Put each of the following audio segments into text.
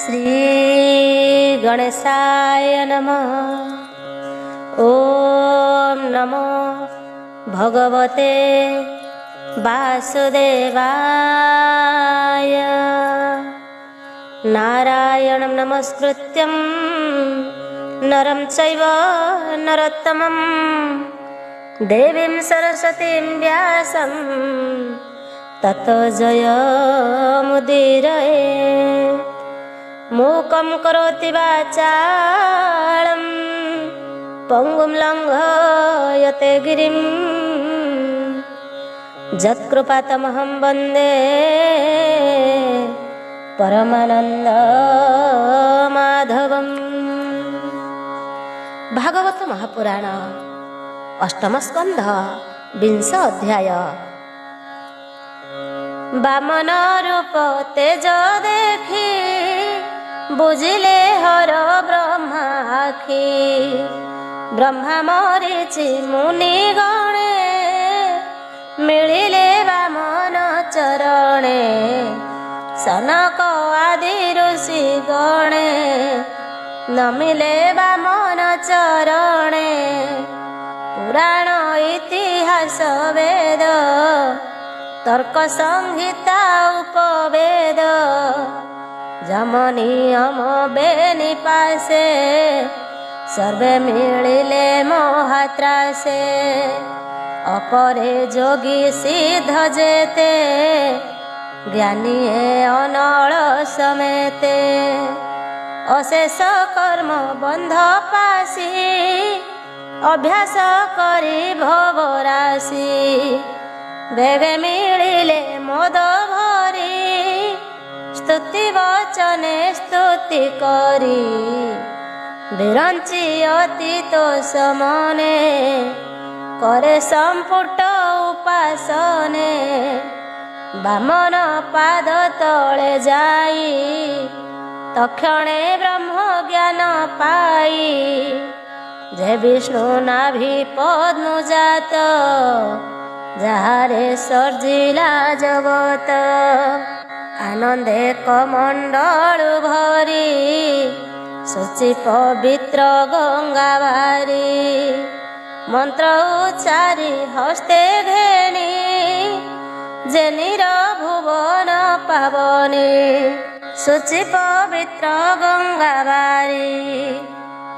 श्री गणेशाय नमः। ओम नमो भगवते वासुदेवाय। नारायणं नमस्कृत्यं नरं चैव नरोत्तमं देवीं सरस्वतीं व्यासं ततो जयमुदीरये। मूकं करोति वाचालं पङ्गुं लङ्घयते गिरिं यत्कृपातमहं वन्दे परमानन्दमाधवम्। भागवत महापुराण अष्टम स्कंध 20 अध्याय। बामन रूप तेज देखी बुझिले हर ब्रह्मा आखि। ब्रह्मा मरीचि मुनि गणे मिलिले बामन चरणे। सनक आदि ऋषि गणे नमिले बामन चरणे। पुराण इतिहास वेद तर्क संहिता उपवेद जम नियम बेनिपासे सर्वे मिलिले मोहात्रासे। अपरे जोगी सिद्ध जेते ज्ञानी अनल समेते। अशेष कर्म बंध पासी अभ्यास करी भवराशि। बेगे मिलिले मोद भरी स्तुति वचने स्तुति करी। विरंची अतीत समने करे संपुट उपासने। बामन पाद तले जाई तक्षणे ब्रह्म ज्ञान पाई। जे विष्णु नाभि पद्म जात जहारे सर्जिला जगत। आनंदे कमंडल भरी शुचि पवित्र गंगा बारी। मंत्र उच्चारी हस्ते घेनी जेनिर भुवन पावनी। शुचि पवित्र गंगा बारी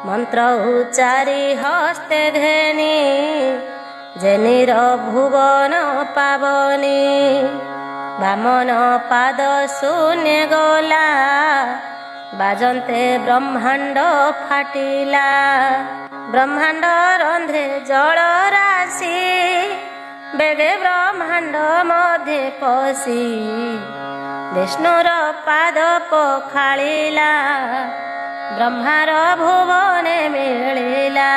मंत्र उच्चारी हस्ते घेनी जेनिर भुवन पावनी। बामन पाद शून्य गला बाजन्ते ब्रह्मांड फाटिला। ब्रह्मांड रंध्रे जल राशि बेगे ब्रह्मांड मध्य पशि। विष्णुर पाद पखाळिला ब्रह्मार भुवने मिलिला।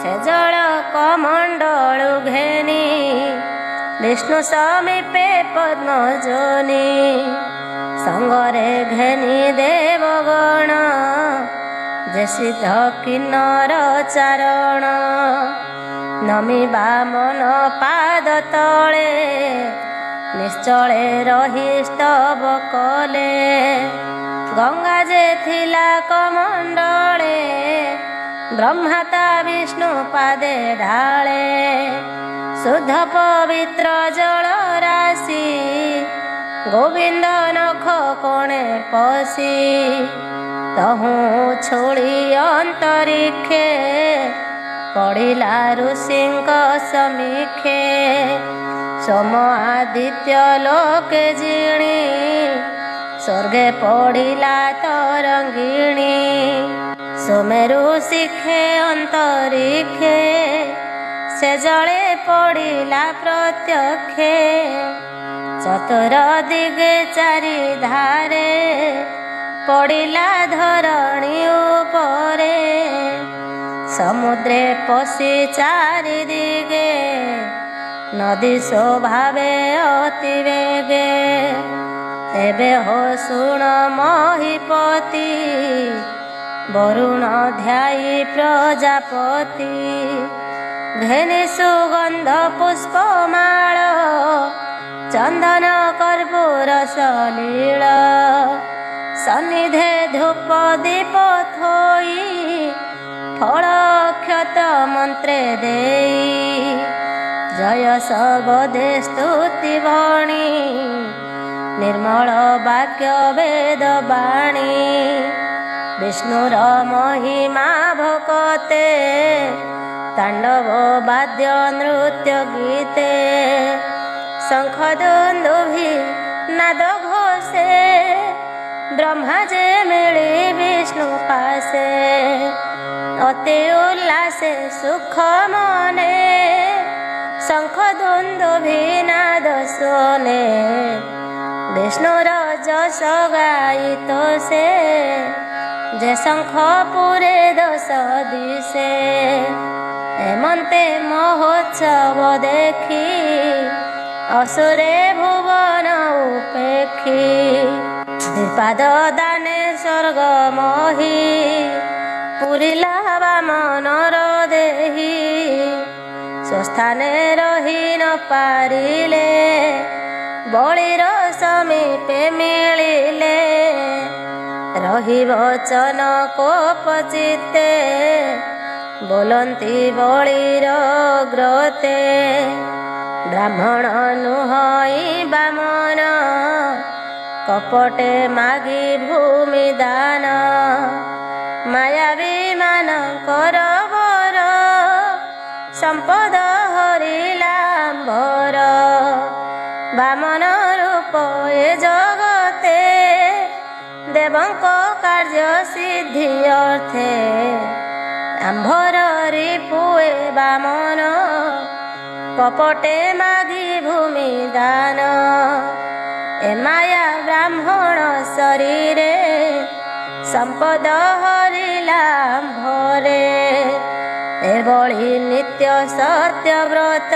से जल कमंडल घेनी विष्णु समीपे पद्मजनी। संगरे घेनी देवगण जे सिद्ध किन्नर चारण। नमी बामन पाद तले निश्चले रही स्तव कले। गंगा जे थिला कमंडले ब्रह्माता विष्णु पादे ढाळे। शुद्ध पवित्र जल राशि गोविंद नख कोणे पशि। तहु छोड़ी अंतरिक्षे पड़िला ऋषिंक समीखे। सोम आदित्य लोके जिणी स्वर्गे पड़िला तरंगिणी। सोमेरु शिखे अंतरिक्षे से जले पड़िला प्रत्यक्षे। चतुर दिगे चारि धारे पड़िला धरणी उपरे। समुद्रे पशि चारि दिगे नदी स्वभावे अति वेगे। तेबे हो शुण महीपति वरुण ध्यायी प्रजापति। घेनि सुगंध पुष्पमाळ चंदन कर्पूर सलीळ। ସନ୍ନିଧେ ଧୂପ ଦୀପ ଥୋଇ ଫଳ କ୍ଷତ ମନ୍ତ୍ରେ ଦେଇ ଜୟ ସବଦେ ସ୍ତୁତି ଭଣୀ ନିର୍ମଳ ବାକ୍ୟ ବେଦ ବାଣୀ ବିଷ୍ଣୁର ମହିମା ଭକତେ ତାଣ୍ଡବ ବାଦ୍ୟ ନୃତ୍ୟ ଗୀତେ ଶଙ୍ଖ ଦୁନ୍ଦୁଭି ନାଦ ଘୋଷେ ବ୍ରହ୍ମା ଯେ ମିଳି ବିଷ୍ଣୁ ପାଶେ ଅତି ଉଲ୍ଲାସେ ସୁଖ ମନେ ଶଙ୍ଖ ଦୁନ୍ଦୁଭି ନାଦ ଶୁନେ ବିଷ୍ଣୁର ଯଶ ଗାଇତ ସେ ଯେ ଶଙ୍ଖ ପୁରେ ଦଶ ଦିଶେ ଏମନ୍ତେ ମହୋତ୍ସବ ଦେଖି ଅସୁରେ ଭୁବନ ଉପେକ୍ଷୀ ଦ୍ୱିପାଦ ଦାନେ ସ୍ୱର୍ଗ ମହି ପୁରିଲା ବାମନର ଦେହି ସ୍ୱସ୍ଥାନେ ରହି ନ ପାରିଲେ ବଳିର ସମୀପେ ମିଳିଲେ ରହି ବଚନ କୋପ ଚିତ୍ତେ ବୋଲନ୍ତି ବଳିର ଗ୍ରତେ ବ୍ରାହ୍ମଣ ନୁହଇ ବାମନ କପଟେ ମାଗି ଭୂମି ଦାନ ମାୟାବୀ ମାନଙ୍କର ବର ସମ୍ପଦ ହରିଲାମ୍ଭର ବାମନ ରୂପ ଏ ଜଗତେ ଦେବଙ୍କ କାର୍ଯ୍ୟ ସିଦ୍ଧି ଅର୍ଥେ ଆମ୍ଭର ରିପୁଏ ବାମନ କପଟେ ମାଗି ଭୂମି ଦାନ ଏ ମାୟା ବ୍ରାହ୍ମଣ ଶରୀରେ ସମ୍ପଦ ହରିଲାମ୍ଭରେ ଏଭଳି ନିତ୍ୟ ସତ୍ୟବ୍ରତ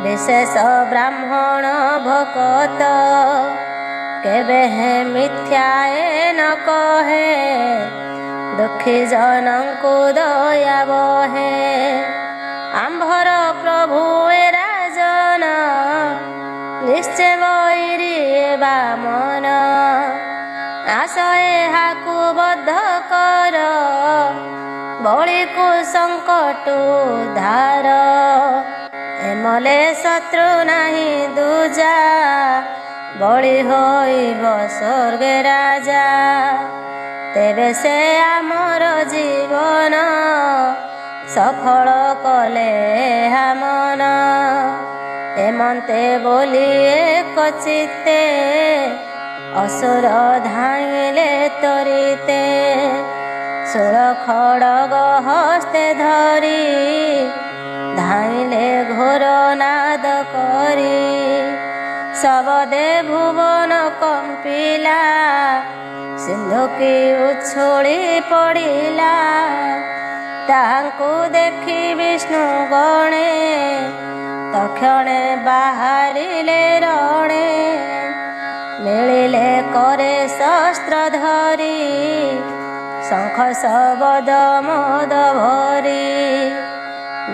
ବିଶେଷ ବ୍ରାହ୍ମଣ ଭକତ କେବେ ହେ ମିଥ୍ୟା ଏ ନ କହେ ଦୁଃଖୀ ଜନଙ୍କୁ ଦୟା ବହେ ଆମ୍ଭର ପ୍ରଭୁ ଏ ରାଜନ ନିଶ୍ଚୟ ବୈରୀ ବାମନ ଆସ ଏହାକୁ ବଦ୍ଧ କର ବଳିକୁ ସଙ୍କଟୁ ଧାର ଏମଲେ ଶତ୍ରୁ ନାହିଁ ଦୁଜା ବଳି ହୋଇବ ସ୍ୱର୍ଗେ ରାଜା ତେବେ ସେ ଆମର ଜୀବନ ସଫଳ କଲେ ହାମନ ଏମନ୍ତେ ବୋଲି ଏକ ଚିତ୍ତେ ଅସୁର ଧାଇଁଲେ ତରିତେ ଷୋଳ ଖଡ଼ଗ ହସ୍ତେ ଧରି ଧାଇଁଲେ ଘୋର ନାଦ କରି ସବଦେ ଭୁବନ କମ୍ପିଲା ସିନ୍ଧୁକି ଉଛୁଳି ପଡ଼ିଲା ତାହାଙ୍କୁ ଦେଖି ବିଷ୍ଣୁ ଗଣେ ତକ୍ଷଣେ ବାହାରିଲେ ରଣେ ମିଳିଲେ କରେ ଶସ୍ତ୍ର ଧରି ଶଙ୍ଖ ଶବଦ ମୋଦ ଭରି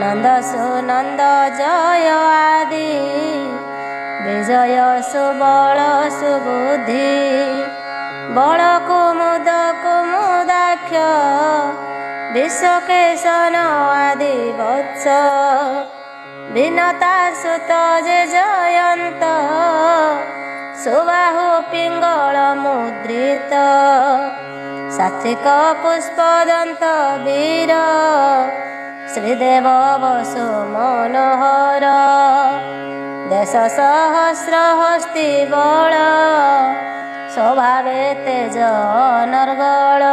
ନନ୍ଦ ସୁନନ୍ଦ ଜୟ ଆଦି ବିଜୟ ସୁବଳ ସୁବୁଦ୍ଧି ବଳ କୁମୁଦ କୁମୁଦାକ୍ଷ ବିଶ୍ୱକେଶନ ଆଦି ବତ୍ସ ବିନତା ସୁତ ଯେ ଜୟନ୍ତ ସୁବାହୁ ପିଙ୍ଗଳ ମୁଦ୍ରିତ ସାତ୍ୱିକ ପୁଷ୍ପଦନ୍ତ ବୀର ଶ୍ରୀଦେବ ବସୁ ମନୋହର ଦେଶ ସହସ୍ର ହସ୍ତି ବଳ ସ୍ୱଭାବେ ତେଜ ଅନର୍ଗଳ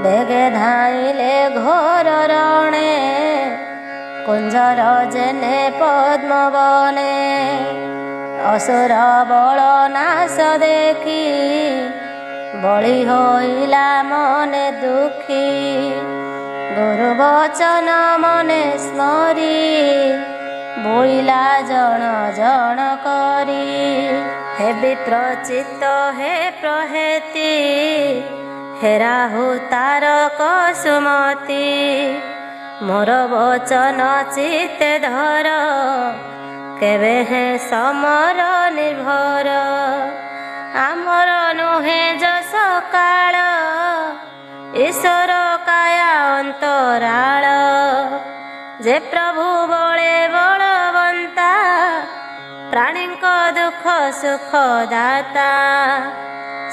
ବେଗେ ଧାଇଁଲେ ଘୋର ରଣେ କୁଞ୍ଜର ଜେନେ ପଦ୍ମବନେ ଅସୁର ବଳ ନାଶ ଦେଖି ବଳି ହୋଇଲା ମନେ ଦୁଃଖୀ ଗୁରୁ ବଚନ ମନେ ସ୍ମରି ବୋଇଲା ଜଣ ଜଣ କରି ହେ ବିପ୍ରଚିତ ହେ ପ୍ରହେତି ହେ ରାହୁ ତାରକ ସୁମତି ମୋର ବଚନ ଚିତେ ଧର କେବେ ହେ ସମର ନିର୍ଭର ଆମର ନୁହେଁ ଯଶ କାଳ, ଈଶ୍ୱର କାୟା ଅନ୍ତରାଳ। ଯେ ପ୍ରଭୁ ବଳେ ବଳବନ୍ତା, ପ୍ରାଣୀଙ୍କ ଦୁଃଖ ସୁଖ ଦାତା।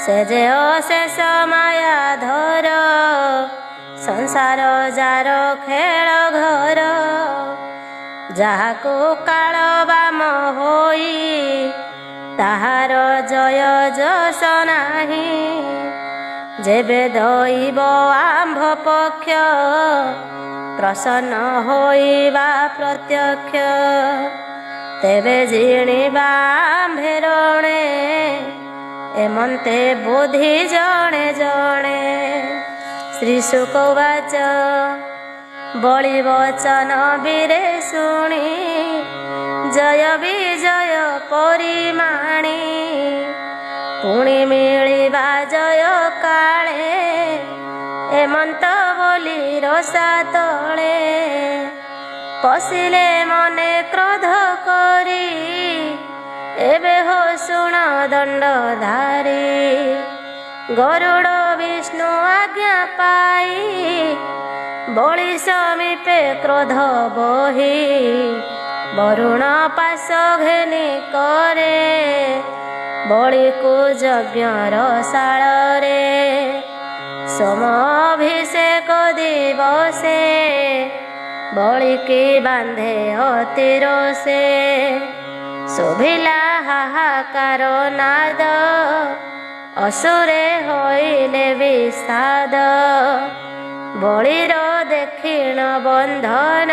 ସେ ଯେ ଅଶେଷ ମାୟା ଧର, ସଂସାର ଯାର ଖେଳ ଘର। ଯାହାକୁ କାଳ ବାମ ହୋଇ, ତାହାର ଜୟ ଯଶ ନାହିଁ। ଯେବେ ଦଇବ ଆମ୍ଭ ପକ୍ଷ, ପ୍ରସନ୍ନ ହୋଇବା ପ୍ରତ୍ୟକ୍ଷ। ତେବେ ଜିଣିବା ଆମ୍ଭେ ରଣେ, ଏମନ୍ତେ ବୁଦ୍ଧି ଜଣେ ଜଣେ। ଶ୍ରୀ ଶୁକ ଉବାଚ ବଳି ବଚନ ବୀରେ ଶୁଣି, ଜୟ ବିଜୟ ପରିମାଣି। ପୁଣି ମିଳିବା ଜୟ କାଳେ, ଏମନ୍ତ ବୋଲି ରସା ତଳେ। ପଶିଲେ ମନେ କ୍ରୋଧ କରି, ଏବେ ହୋ ଶୁଣ ଦଣ୍ଡଧାରୀ। ଗରୁଡ଼ ବିଷ୍ଣୁ ଆଜ୍ଞା ପାଇ, ବଳି ସମୀପେ କ୍ରୋଧ ବହି। ବରୁଣ ପାଶ ଘେନି କରେ, ବଳିକୁ ଯଜ୍ଞର ଶାଳରେ। ସୋମ ଅଭିଷେକ ଦିବସେ, ବଳିକି ବାନ୍ଧେ ଅତିରୋଷେ। ଶୁଭିଲା ହାହାକାର ନାଦ, ଅସୁରେ ହୋଇଲେ ବିଷାଦ। ବଳିର ଦେଖିଣ ବନ୍ଧନ,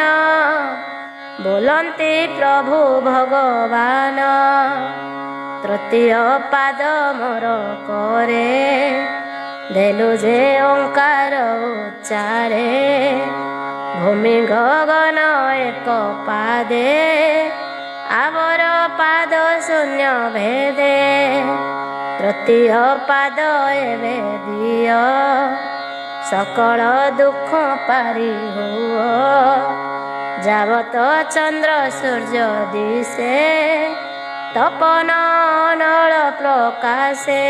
ବୋଲନ୍ତି ପ୍ରଭୁ ଭଗବାନ। ତୃତୀୟ ପାଦ ମୋର କରେ, ଦେଲୁ ଯେ ଓଙ୍କାର ଉଚ୍ଚାରେ। ଭୂମି ଗଗନ ଏକ ପାଦେ, ଆବର ପାଦ ଶୂନ୍ୟ ଭେଦେ। ତୃତୀୟ ପାଦ ଏବେ ଦିଅ, ସକଳ ଦୁଃଖ ପାରି ହୁଅ। ଯାବତ ଚନ୍ଦ୍ର ସୂର୍ଯ୍ୟ ଦିଶେ, ତପନ ନଳ ପ୍ରକାଶେ।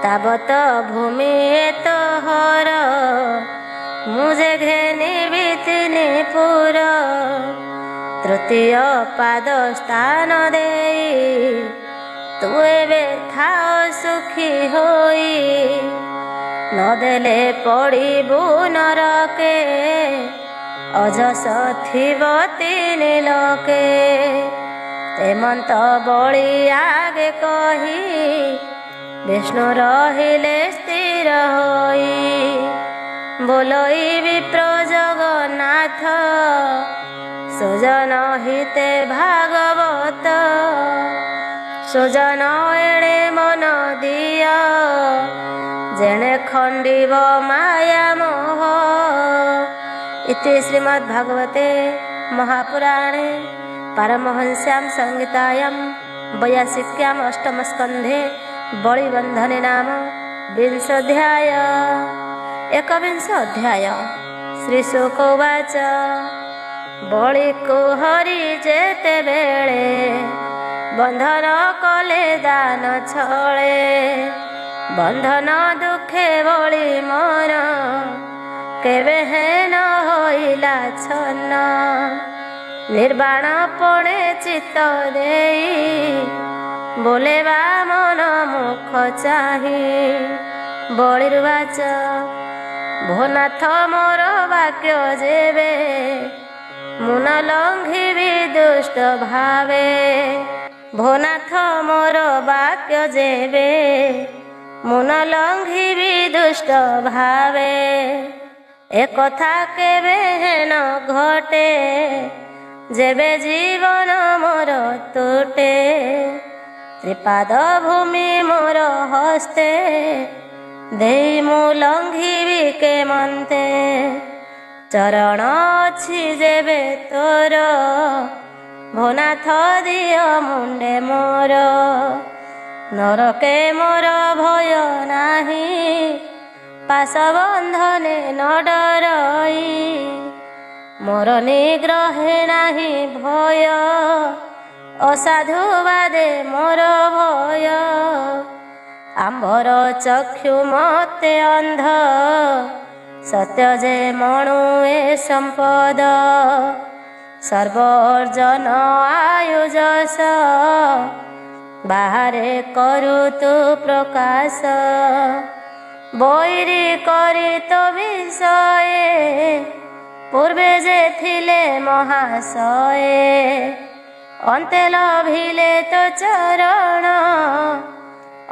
ତାବତ ଭୂମି ଏତହର, ମୁଁ ଯେ ଘେନିବି ତିନି ପୁର। ତୃତୀୟ ପାଦ ସ୍ଥାନ ଦେଇ, ତୁ ଏବେ ଥାଅ ସୁଖୀ ହୋଇ। ନଦେଲେ ପଡ଼ିବୁ ନରକେ, ଅଜସ ଥିବ ତିନି ଲୋକେ। ଏମନ୍ତ ବଳି ଆଗେ କହି, ବିଷ୍ଣୁ ରହିଲେ ସ୍ଥିର ହୋଇ। ବୋଲଇ ବିପ୍ର ଜଗନ୍ନାଥ, ସୁଜନ ହିତେ ଭାଗବତ। ସୁଜନ ଏଣେ ମନ ଦିଅ, ଯେଣେ ଖଣ୍ଡିବ ମାୟା ମୋହ। ଇତି ଶ୍ରୀମଦ୍ଭାଗବତେ ମହାପୁରାଣେ ପାରମହଂସ୍ୟାಂ ସଂହିତାୟାं ବୈୟାସିକ୍ୟାಂ ଅଷ୍ଟମସ୍କନ୍ଧେ ବଳିବନ୍ଧନେ ନାମ ବିଂଶୋऽଧ୍ୟାୟ। एकविंश अध्याय। श्री शुक उवाच बलिको हरि जेते बेळे, बंधन कले दान छळे। बंधन दुखे बळी मन, केबे हेन होइला छन्न। निर्वाण पणे चित्त देई, बोलेबा मन मुख चाहि। बलिर्वाच भोनाथ मोर वाक्य जेबे, मुन लंघिबि दुष्ट भावे। भोनाथ मोर वाक्य जेबे, मुन लंघिबि दुष्ट भावे। एकथा केबे हेन घटे, जेबे जीवन मोर तुटे। त्रिपाद भूमि मोर हस्ते, देई मु लंघिबि केमन्ते। चरण अछि जेबे तोर, भोनाथ दिय मुंडे मोर। नरके मोर भय नाही, पाश बंधने न डरई। मोर निग्रहे नाही भय, असाधु बादे मोर भय। ଆମ୍ଭର ଚକ୍ଷୁ ମତେ ଅନ୍ଧ, ସତ୍ୟ ଯେ ମଣୁ ଏ ସମ୍ପଦ। ସର୍ବ ଅର୍ଜନ ଆୟୁଜସ, ବାହାରେ କରୁ ତୁ ପ୍ରକାଶ। ବୈରୀ କରି ତୋ ବିଷয়ে, ପୂର୍ବେ ଯେ ଥିଲେ ମହାଶଏ। ଅନ୍ତେ ଲଭିଲେ ତୋ ଚରଣ,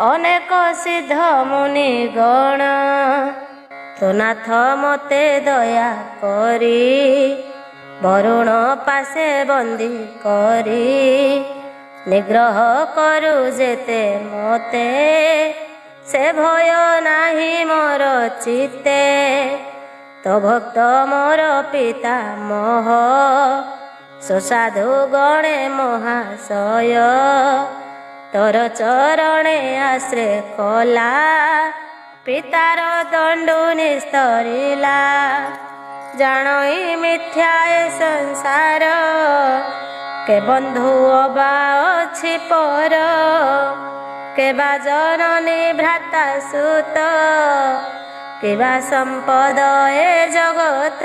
ଅନେକ ସିଦ୍ଧ ମୁନି ଗଣ। ତୋ ନାଥ ମତେ ଦୟା କରି, ବରୁଣ ପାଶେ ବନ୍ଦୀ କରି। ନିଗ୍ରହ କରୁ ଯେତେ ମତେ, ସେ ଭୟ ନାହିଁ ମୋର ଚିତ୍ତେ। ତୋ ଭକ୍ତ ମୋର ପିତାମହ, ସୁସାଧୁ ଗଣେ ମହାଶୟ। ତୋର ଚରଣେ ଆଶ୍ରେ କଲା, ପିତାର ଦଣ୍ଡୁ ନିସ୍ତରିଲା। ଜାଣଇ ମିଥ୍ୟା ଏ ସଂସାର, କେ ବନ୍ଧୁ ଅବା ଅଛି ପର। କେବା ଜନନୀ ଭ୍ରାତା ସୁତ, କିବା ସମ୍ପଦ ଏ ଜଗତ।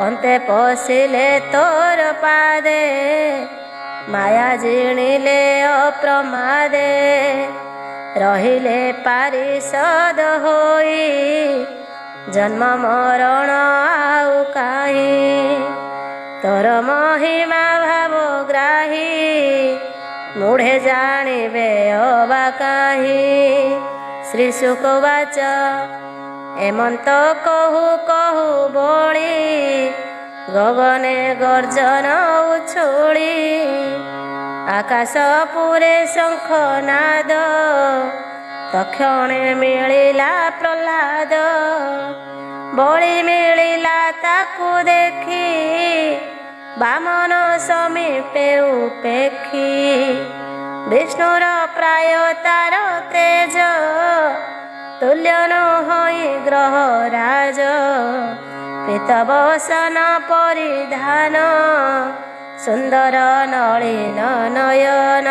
ଅନ୍ତେ ପଶିଲେ ତୋର ପାଦେ, ମାୟା ଜିଣିଲେ ଅପ୍ରମାଦେ। ରହିଲେ ପାରିଷଦ ହୋଇ, ଜନ୍ମ ମରଣ ଆଉ କାହିଁ। ତୋର ମହିମା ଭାବ ଗ୍ରାହୀ, ମୁଢ଼େ ଜାଣିବେ ଅବା କାହିଁ। ଶ୍ରୀ ଶୁକ ବାଚ ଏମନ୍ତ କହୁ କହୁ ବଳି, ଗଗନେ ଗର୍ଜନ ଉଛୁଳି। ଆକାଶ ପୁରେ ଶଙ୍ଖନାଦ, ତକ୍ଷଣେ ମିଳିଲା ପ୍ରହ୍ଲାଦ। ବଳି ମିଳିଲା ତାକୁ ଦେଖି, ବାମନ ସମୀପେ ଉପେକ୍ଷି। ବିଷ୍ଣୁର ପ୍ରାୟ ତାର ତେଜ, ତୁଲ୍ୟ ନୁହଇଁ ଗ୍ରହ ରାଜ। ପୀତବସନ ପରିଧାନ, ସୁନ୍ଦର ନଳିନ ନୟନ।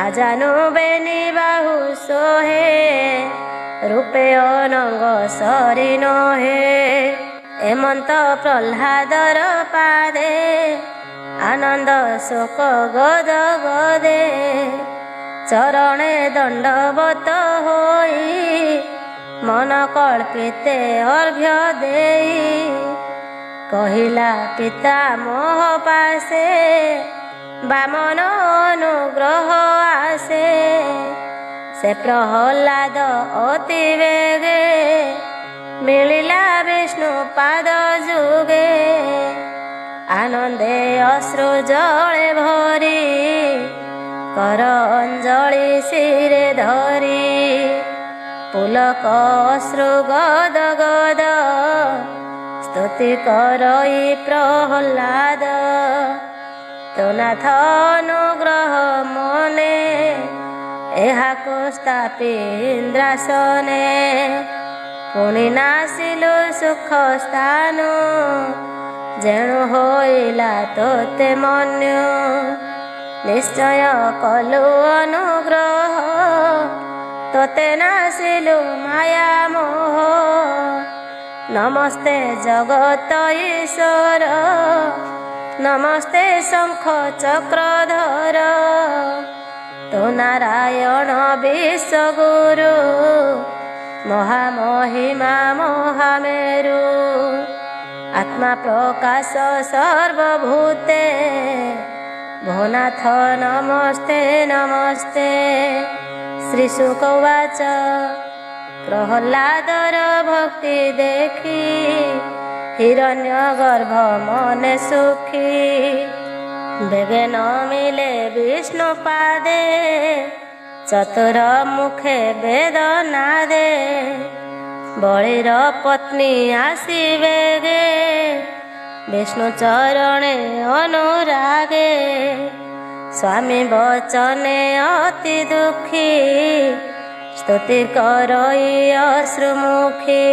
ଆଜାନୁ ବେନି ବାହୁ ସୋହେ, ରୂପେ ଅନଙ୍ଗ ସରି ନହେ। ଏମନ୍ତ ପ୍ରହ୍ଲାଦର ପାଦେ, ଆନନ୍ଦ ଶୋକ ଗଦ ଗଦେ। ଚରଣେ ଦଣ୍ଡବତ ହୋଇ, ମନ କଳ୍ପିତେ ଅର୍ଘ୍ୟ ଦେଇ। କହିଲା ପିତାମହ ପାଶେ, ବାମନ ଅନୁଗ୍ରହ ଆସେ। ସେ ପ୍ରହ୍ଲାଦ ଅତି ବେଗେ, ମିଳିଲା ବିଷ୍ଣୁ ପାଦ ଯୁଗେ। ଆନନ୍ଦେ ଅଶ୍ରୁ ଜଳେ ଭରି, କର ଅଞ୍ଜଳି ଶିରେ ଧରି। ପୁଲକ ଅଶ୍ରୁ ଗଦ ଗଦ, ସ୍ତୁତି କରଇ ପ୍ରହ୍ଲାଦ। ତୋ ନାଥ ଅନୁଗ୍ରହ ମନେ, ଏହାକୁ ସ୍ଥାପି ଇନ୍ଦ୍ରାସନେ। ପୁଣି ନାସିଲୁ ସୁଖ ସ୍ଥାନ, ଯେଣୁ ହୋଇଲା ତୋତେ ମନ୍ୟୁ। ନିଶ୍ଚୟ କଲୁ ଅନୁଗ୍ରହ, ତୋତେ ନାସିଲୁ ମାୟା ମୋହ। ନମସ୍ତେ ଜଗତ ଈଶ୍ୱର, ନମସ୍ତେ ଶଙ୍ଖ ଚକ୍ରଧର। ତୋ ନାରାୟଣ ବିଶ୍ୱଗୁରୁ, ମହାମହିମା ମହାମେରୁ। ଆତ୍ମା ପ୍ରକାଶ ସର୍ବଭୂତେ, ଭୋନାଥ ନମସ୍ତେ ନମସ୍ତେ। ଶ୍ରୀ ଶୁକ ବାଚ ପ୍ରହ୍ଲାଦର ଭକ୍ତି ଦେଖି, ହିରଣ୍ୟ ଗର୍ଭ ମନେ ସୁଖୀ। ବେଗେ ନ ମିଳେ ବିଷ୍ଣୁ ପାଦେ, ଚତୁର ମୁଖେ ବେଦ ନାଦେ। ବଳିର ପତ୍ନୀ ଆସି ବେଗେ, ବିଷ୍ଣୁ ଚରଣେ ଅନୁରାଗେ। ସ୍ୱାମୀ ବଚନେ ଅତି ଦୁଃଖୀ, ସ୍ତୁତି କରଇ ଅଶ୍ରୁମୁଖୀ।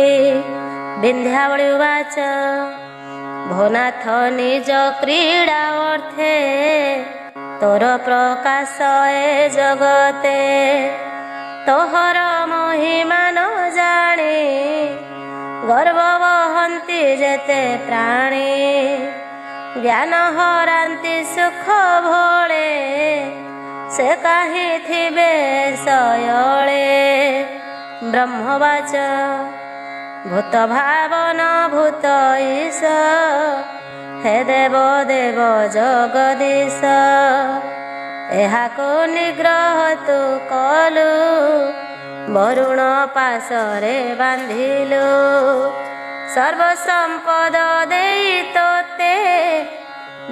ବିନ୍ଧ୍ୟାବଳି ବାଚ ଭୋନାଥ ନିଜ କ୍ରୀଡ଼ା ଅର୍ଥେ, ତୋର ପ୍ରକାଶ ଏ ଜଗତେ, ତୋହର ମହିମା ନ ଜାଣି ଗର୍ବ ବହନ୍ତି ଯେତେ ପ୍ରାଣୀ। ଜ୍ଞାନ ହରାନ୍ତି ସୁଖ ଭଳେ, ସେ କାହିଁ ଥିବେ ଶୟଳେ। ବ୍ରହ୍ମବାଚ ଭୂତ ଭାବନ ଭୂତ ଈଶ, ହେ ଦେବ ଦେବ ଜଗଦୀଶ। ଏହାକୁ ନିଗ୍ରହ ତୁ କଲୁ, ବରୁଣ ପାଶରେ ବାନ୍ଧିଲୁ। ସର୍ବସମ୍ପଦ ଦେଇ ତୋତେ,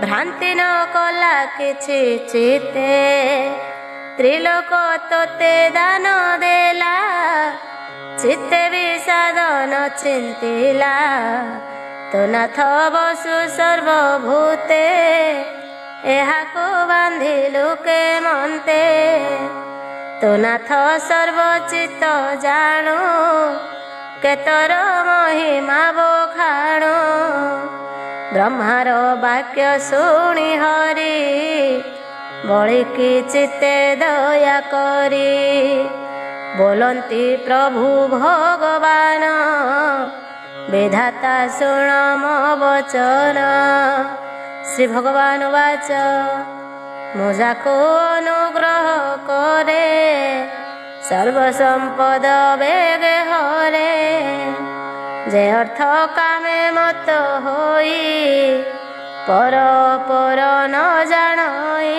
ଭ୍ରାନ୍ତି ନ କଲା କିଛି ଚିତେ। ତ୍ରିଲୋକ ତୋତେ ଦାନ ଦେଲା, ଚିତ୍ତେ ବିଷାଦ ନ ଚିନ୍ତିଲା। ତୋ ନାଥ ବସୁ ସର୍ବଭୂତେ, ଏହାକୁ ବାନ୍ଧିଲୁ କେମନ୍ତେ। ତୋ ନାଥ ସର୍ବଚିତ୍ତ ଜାଣୁ, କେତର ମହିମା ବଖାଣୁ। ବ୍ରହ୍ମାର ବାକ୍ୟ ଶୁଣି ହରି, ବଳିକି ଚିତ୍ତେ ଦୟା କରି। ବୋଲନ୍ତି ପ୍ରଭୁ ଭଗବାନ, ବିଧାତା ଶୁଣ ମୋ ବଚନ। ଶ୍ରୀ ଭଗବାନ ବାଚ ମୁଁ ଯାକୁ ଅନୁଗ୍ରହ କରେ, ସର୍ବସମ୍ପଦ ବେଗେ ହରେ। ଯେ ଅର୍ଥ କାମେ ମତ ହୋଇ, ପର ପର ନ ଜାଣଇ।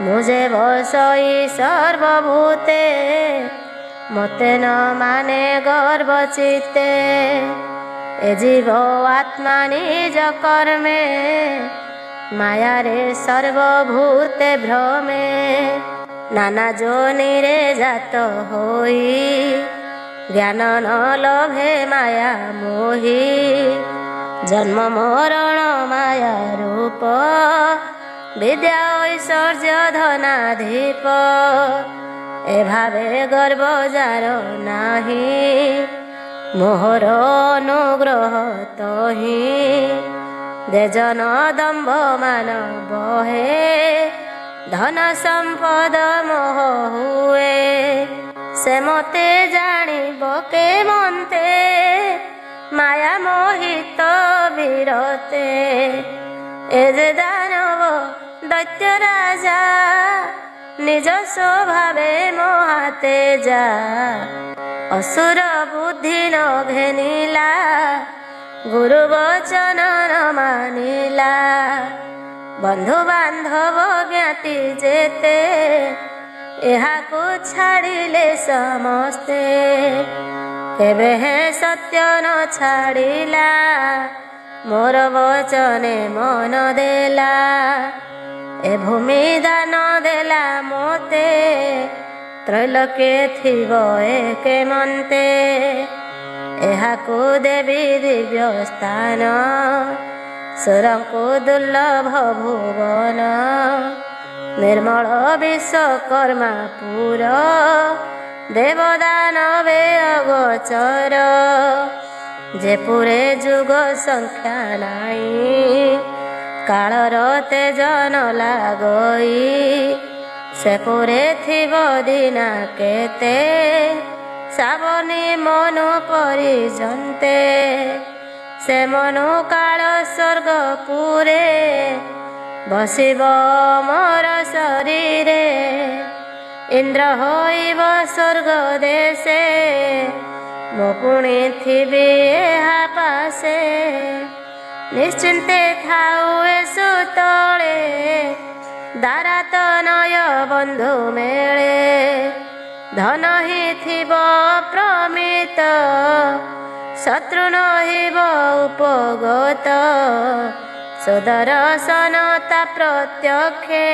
ମୁଁ ଯେ ବସଇ ସର୍ବଭୂତେ, ମତେ ନ ମାନେ ଗର୍ବ ଚିତ୍ତେ। ଏ ଜୀବ ଆତ୍ମା ନିଜ କର୍ମେ, ମାୟାରେ ସର୍ବଭୂତେ ଭ୍ରମେ। ନାନା ଯୋନିରେ ଜାତ ହୋଇ, ଜ୍ଞାନ ନ ଲଭେ ମାୟା ମୋହି। ଜନ୍ମ ମରଣ ମାୟା ରୂପ, ବିଦ୍ୟା ଐଶ୍ୱର୍ଯ୍ୟ ଧନାଧୀପ। ଏଭାବେ ଗର୍ବ ଯାର ନାହିଁ, ମୋହର ଅନୁଗ୍ରହ ତହିଁ। ଦେଜନ ଦମ୍ଭ ମାନ ବହେ, ଧନ ସମ୍ପଦ ମୋହ ହୁଏ। ସେ ମତେ ଜାଣିବ କେମନ୍ତେ, ମାୟା ମୋହିତ ବିରତେ। ଏ ଯେ ଦାନବ ଦୈତ୍ୟ ରାଜା, ନିଜ ସ୍ୱଭାବେ ମହାତେଜା। ଅସୁର ବୁଦ୍ଧି ନ ଘେନିଲା, ଗୁରୁ ବଚନ ନ ମାନିଲା। ବନ୍ଧୁ ବାନ୍ଧବ ଜ୍ଞାତି ଯେତେ, ଏହାକୁ ଛାଡ଼ିଲେ ସମସ୍ତେ। କେବେ ହେ ସତ୍ୟ ନ ଛାଡ଼ିଲା, ମୋର ବଚନେ ମନ ଦେଲା। ଏ ଭୂମି ଦାନ ଦେଲା ମୋତେ, ତ୍ରୈଲୋକ୍ୟ ଥିବ କେମନ୍ତେ। ଏହାକୁ ଦେବି ଦିବ୍ୟ ସ୍ଥାନ, ସୁରଙ୍କୁ ଦୁର୍ଲଭ ଭୁବନ। ନିର୍ମଳ ବିଶ୍ୱକର୍ମା ପୁର, ଦେବଦାନବେ ଅଗୋଚର। ଯେ ପୁରେ ଯୁଗ ସଂଖ୍ୟା ନାହିଁ, କାଳର ତେଜ ନ ଲାଗଇ। ସେ ପୁରେ ଥିବ ଦିନା କେତେ, ଶ୍ରାବଣୀ ମନୁ ପରିଜନ୍ତେ। ସେ ମନୁ କାଳ ସ୍ୱର୍ଗ ପୁରେ, ବସିବ ମୋର ଶରୀରେ। ଇନ୍ଦ୍ର ହୋଇବ ସ୍ୱର୍ଗ ଦେଶେ, ମୁଁ ପୁଣି ଥିବି ଏହା ପାଶେ। ନିଶ୍ଚିନ୍ତେ ଥାଉ ଏ ସୁତଳେ, ଦାରାତ ନୟ ବନ୍ଧୁ ମେଳେ। ଧନ ହିଁ ଥିବ ପ୍ରମିତ, ଶତ୍ରୁ ନହିବ ଉପଗତ। ସୁଦର୍ଶନତା ପ୍ରତ୍ୟକ୍ଷେ,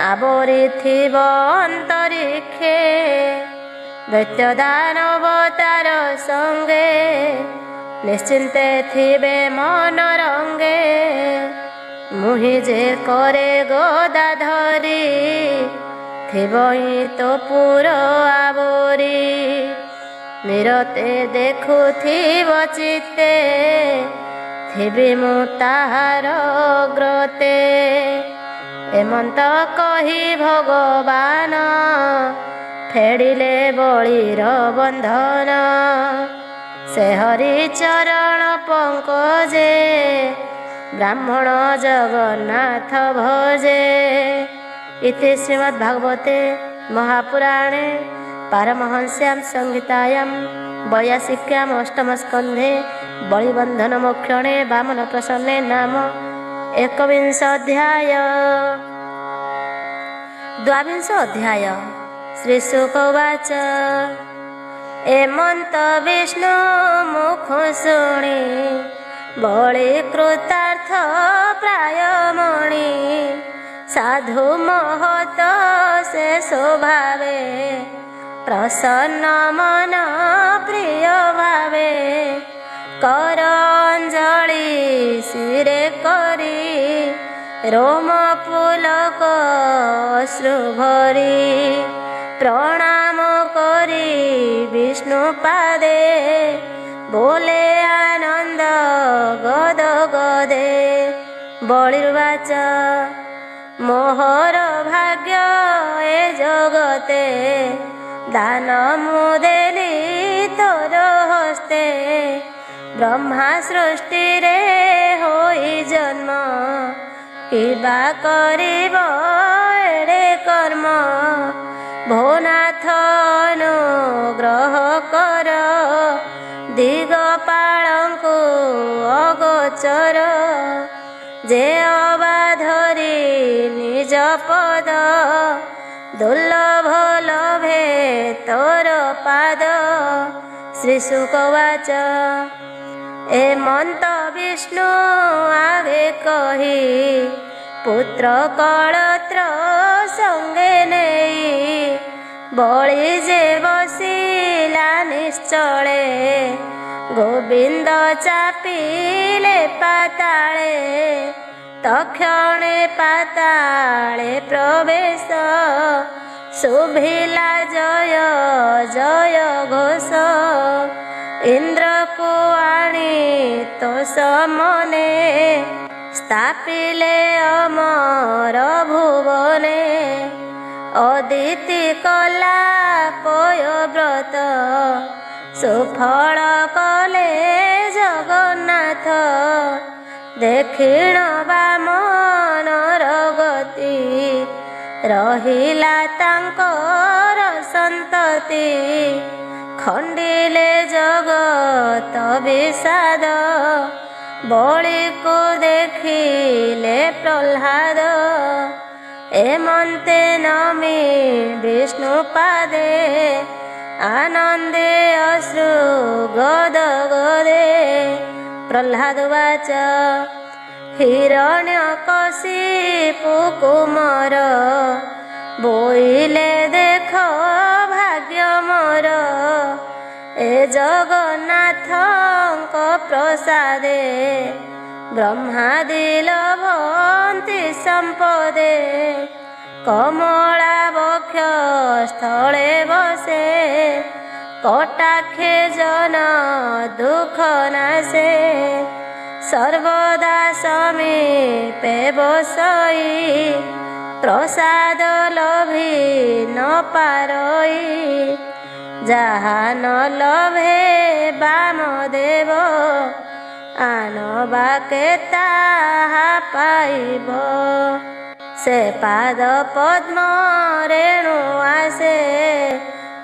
ଆବରିଥିବ ଅନ୍ତରିକ୍ଷେ। ଦୈତ୍ୟ ଦାନବ ତାର ସଙ୍ଗେ, ନିଶ୍ଚିନ୍ତେ ଥିବେ ମନ ରଙ୍ଗେ। ମୁହିଁ ଯେ କରେ ଗଦା ଧରି, ଥିବ ହିଁ ତ ପୁର ଆବରି। ନିରତେ ଦେଖୁଥିବ ଚିତ୍ତେ, ଥିବି ମୁଁ ତାହାର ଅଗ୍ରତେ। ଏମନ୍ତ କହି ଭଗବାନ ଫେଡ଼ିଲେ ବଳିର ବନ୍ଧନ। ସେ ହରି ଚରଣ ପଙ୍କଜେ ବ୍ରାହ୍ମଣ ଜଗନ୍ନାଥ ଭଜେ। ଇତି ଶ୍ରୀମଦ୍ଭାଗବତେ ମହାପୁରାଣେ ପାରମହଂସ୍ୟାಂ ସଂହିତାୟାं ବୈୟାସିକ୍ୟାಂ ଅଷ୍ଟମସ୍କନ୍ଧେ ବଳିବନ୍ଧନ ମୋକ୍ଷणे ବାମନ ପ୍ରସନ୍ନେ ନାମ एकविंश अध्याय। द्वाविंश अध्याय। श्रीशुक उवाच एमंत विष्णु मुख शुणी बलि कृतार्थ प्राय मणि। साधु महत से स्वभावे प्रसन्न मन प्रिय भावे। कर अंजलि शिरे करी रोम पुलक अश्रु भरी। प्रणाम करी विष्णु पादे बोले आनंद गद गदे। बलिर्वाच मोहर भाग्य ए जगते दान मुदेली तोर हस्ते। ब्रह्मा सृष्टि रे होई जन्म किबा करिब एड़े कर्म। भोनाथ अनुग्रह कर दिगपालंकु अगोचर। जे अबाधरी निज पद दुर्लभ लभे तोर पाद। श्रीशुक उवाच एमंत विष्णु आगे कही पुत्र कलत्र संगे नेई। बलि जे बसिला निश्चले गोविंद चापिले पाताले। तक्षणे पाताले प्रवेश शुभिला जय जय घोष। इंद्र को आनी तो समने स्थापिले अमर भुवने। अदिति कला पय व्रत सुफल कले जगन्नाथ। देखिण बामनर गति रहिला तांकर संतति। खंडिले जगत विषाद बलि को देखिले प्रह्लाद। एमंते नमी विष्णु पादे आनंदे अश्रु गद गदे। प्रह्लाद उवाच हिरण्यकशिपु कुमार बोइले देख भाग्य मोर। ए जगन्नाथଙ୍କ प्रसादे ब्रह्मादि लभन्ति संपदे। कमला वक्ष स्थले बसे कटाक्षे जन दुख नाशे। सर्वदा समीपे बसई प्रसाद लभि न पारई। जहा न लभे वामदेव आन बाके ताहा पाइब। से पाद पद्म रेणु आसे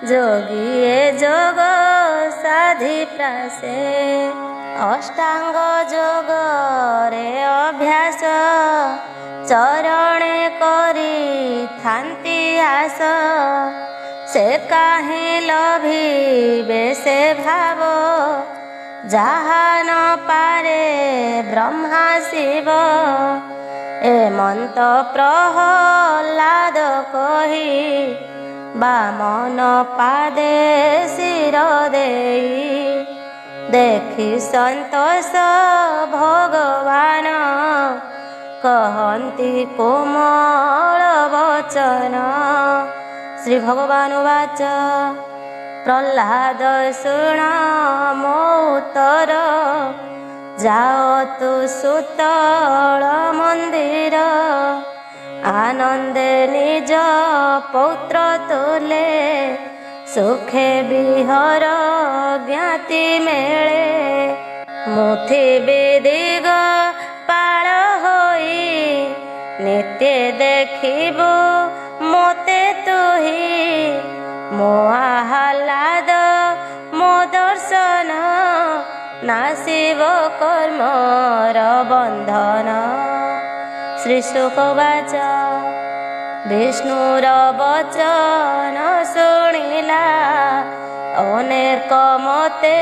जोगिए जोग साधि प्रासे। अष्टांग जोग रे अभ्यास चरणे करी थांती आस। से काहे लभिबे से भाव जहा न पारे ब्रह्मा शिव। एमंत प्रह्लाद कही बामन पादे शिर देई। देखि संतोष भगवान कहन्ति कोमल वचन। श्री भगवान उवाच प्रह्लाद शुण मो उत्तर। जाओ तु सुतल मंदिर आनंदे निज पौत्र तुले सुखे विहर ज्ञाति मेले मुथि विदिग पाळ होई नित्य देखिबो मोते तुही मो आह्लाद मो दर्शन नासिब कर्मर बंधन। श्री शुकवाच विष्णुर वचन शुणिला अनेक मते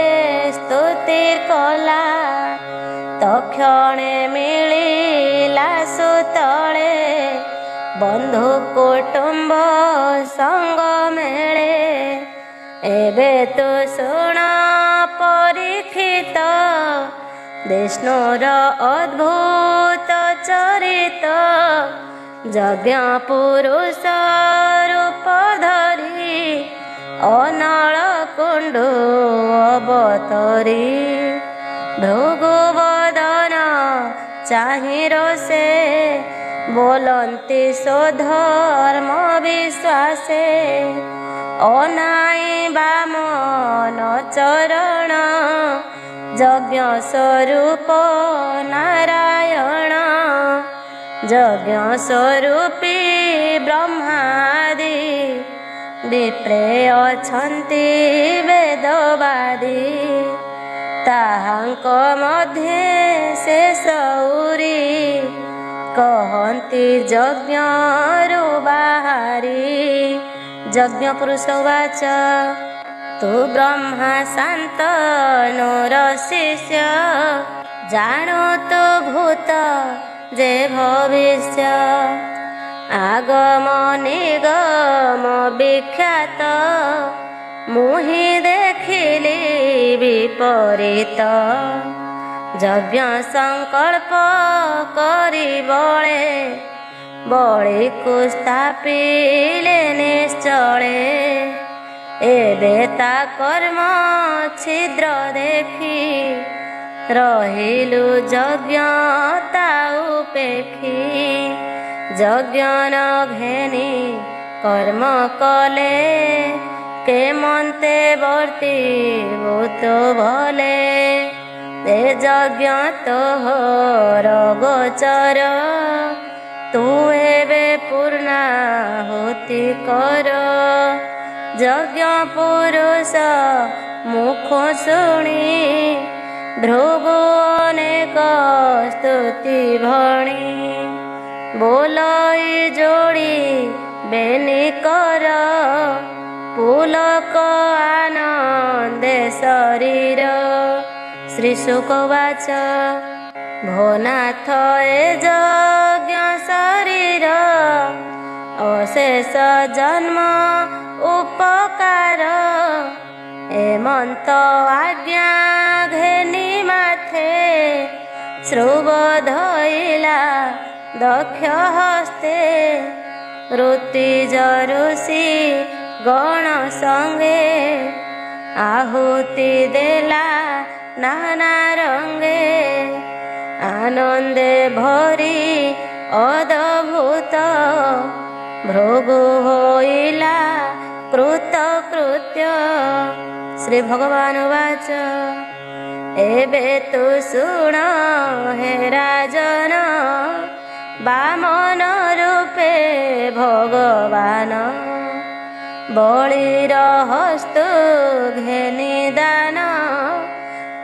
स्तुति कला तक्षणे मिलिला सुतले बंधु कुटुंब संग मेले एबे तु शुण परीक्षित विष्णुर अद्भुत चरित यज्ञ पुरुष रूप धरी अनल कुंडु अवतरी भृगुवदन चाहि रोषे बोलंती सो धर्म विश्वासे अनाई बामन चरण यज्ञ स्वरूप नारायण यज्ञ स्वरूपी ब्रह्मादि विप्रे अछंती वेदवादी ताहांक मध्ये से सौरी कहंती यज्ञरु बाहारी यज्ञ पुरुष वाच तु ब्रह्मा शांतनुर शिष्य जानो तो भूत जे भविष्य आगम निगम विख्यात मुहि देखिली विपरीत यज्ञ संकल्प करी बळे बळी को स्थापिले निश्चले एबे ता कर्म छिद्र देखी रहिलु यज्ञ ता उपेक्षी यज्ञ न घेनी कर्म कले के मन्ते वर्ती भूत भले ते यज्ञ तोहर गोचर तू एबे पूर्णाहुति कर यज्ञ पुरुष मुख शुणी भृगु अनेक स्तुति भणी बोलई जोड़ी बेनी कर पुलक आनंदे शरीर। श्री शुकवाच भोनाथ ए यज्ञ शरीर अशेष जन्म उपकार एमंत आज्ञा घेनी माथे श्रुव धइला दक्ष हस्ते ऋति जरुषि गण संगे आहुति देला नाना रंगे आनंदे भरी अद्भुत भृगु होइला कृत कृत्य। श्री भगवान वाच एबे तु शुण हे राजन बामन रूपे भगवान बळीर हस्तु घेनी दान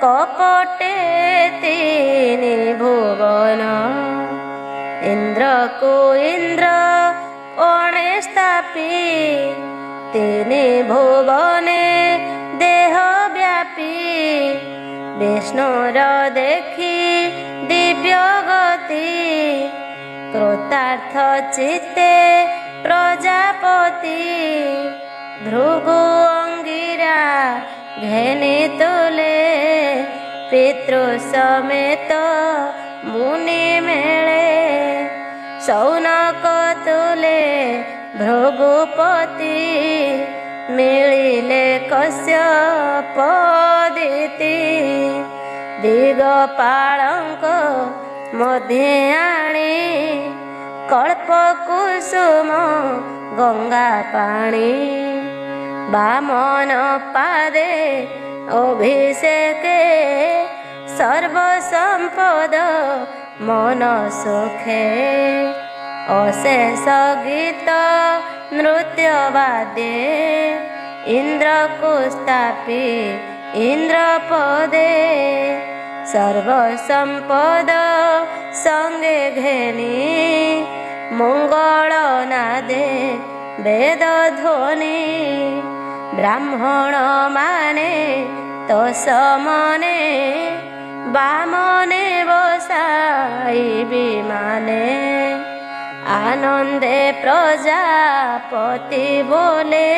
कपटे तीनि भुवन इंद्र को इंद्र कोणे स्थापी तीनि भुवने देह व्यापी विष्णुर देखी दिव्य गति कृतार्थ चित्ते प्रजापति भृगु अंगिरा घेनी तुले पितृ समेत मुनि मेले सौनक तुले भृगुपति मिलिले कश्यप दिति दिगपालंक मध्ये आणी କଳ୍ପ କୁସୁମ ଗଙ୍ଗା ପାଣି ବାମନ ପାଦେ ଅଭିଷେକେ ସର୍ବ ସମ୍ପଦ ମନ ସୁଖେ ଅଶେଷ ଗୀତ ନୃତ୍ୟ ବାଦେ ଇନ୍ଦ୍ରକୁ ସ୍ଥାପି ଇନ୍ଦ୍ର ପଦେ ସର୍ବ ସମ୍ପଦ ସଙ୍ଗେ ଘେନି ମଙ୍ଗଳ ନାଦେ ବେଦ ଧ୍ୱନି ବ୍ରାହ୍ମଣ ମାନେ ତ ସମନେ ବାମନେ ବସାଇ ବିମାନେ ଆନନ୍ଦେ ପ୍ରଜାପତି ବୋଲେ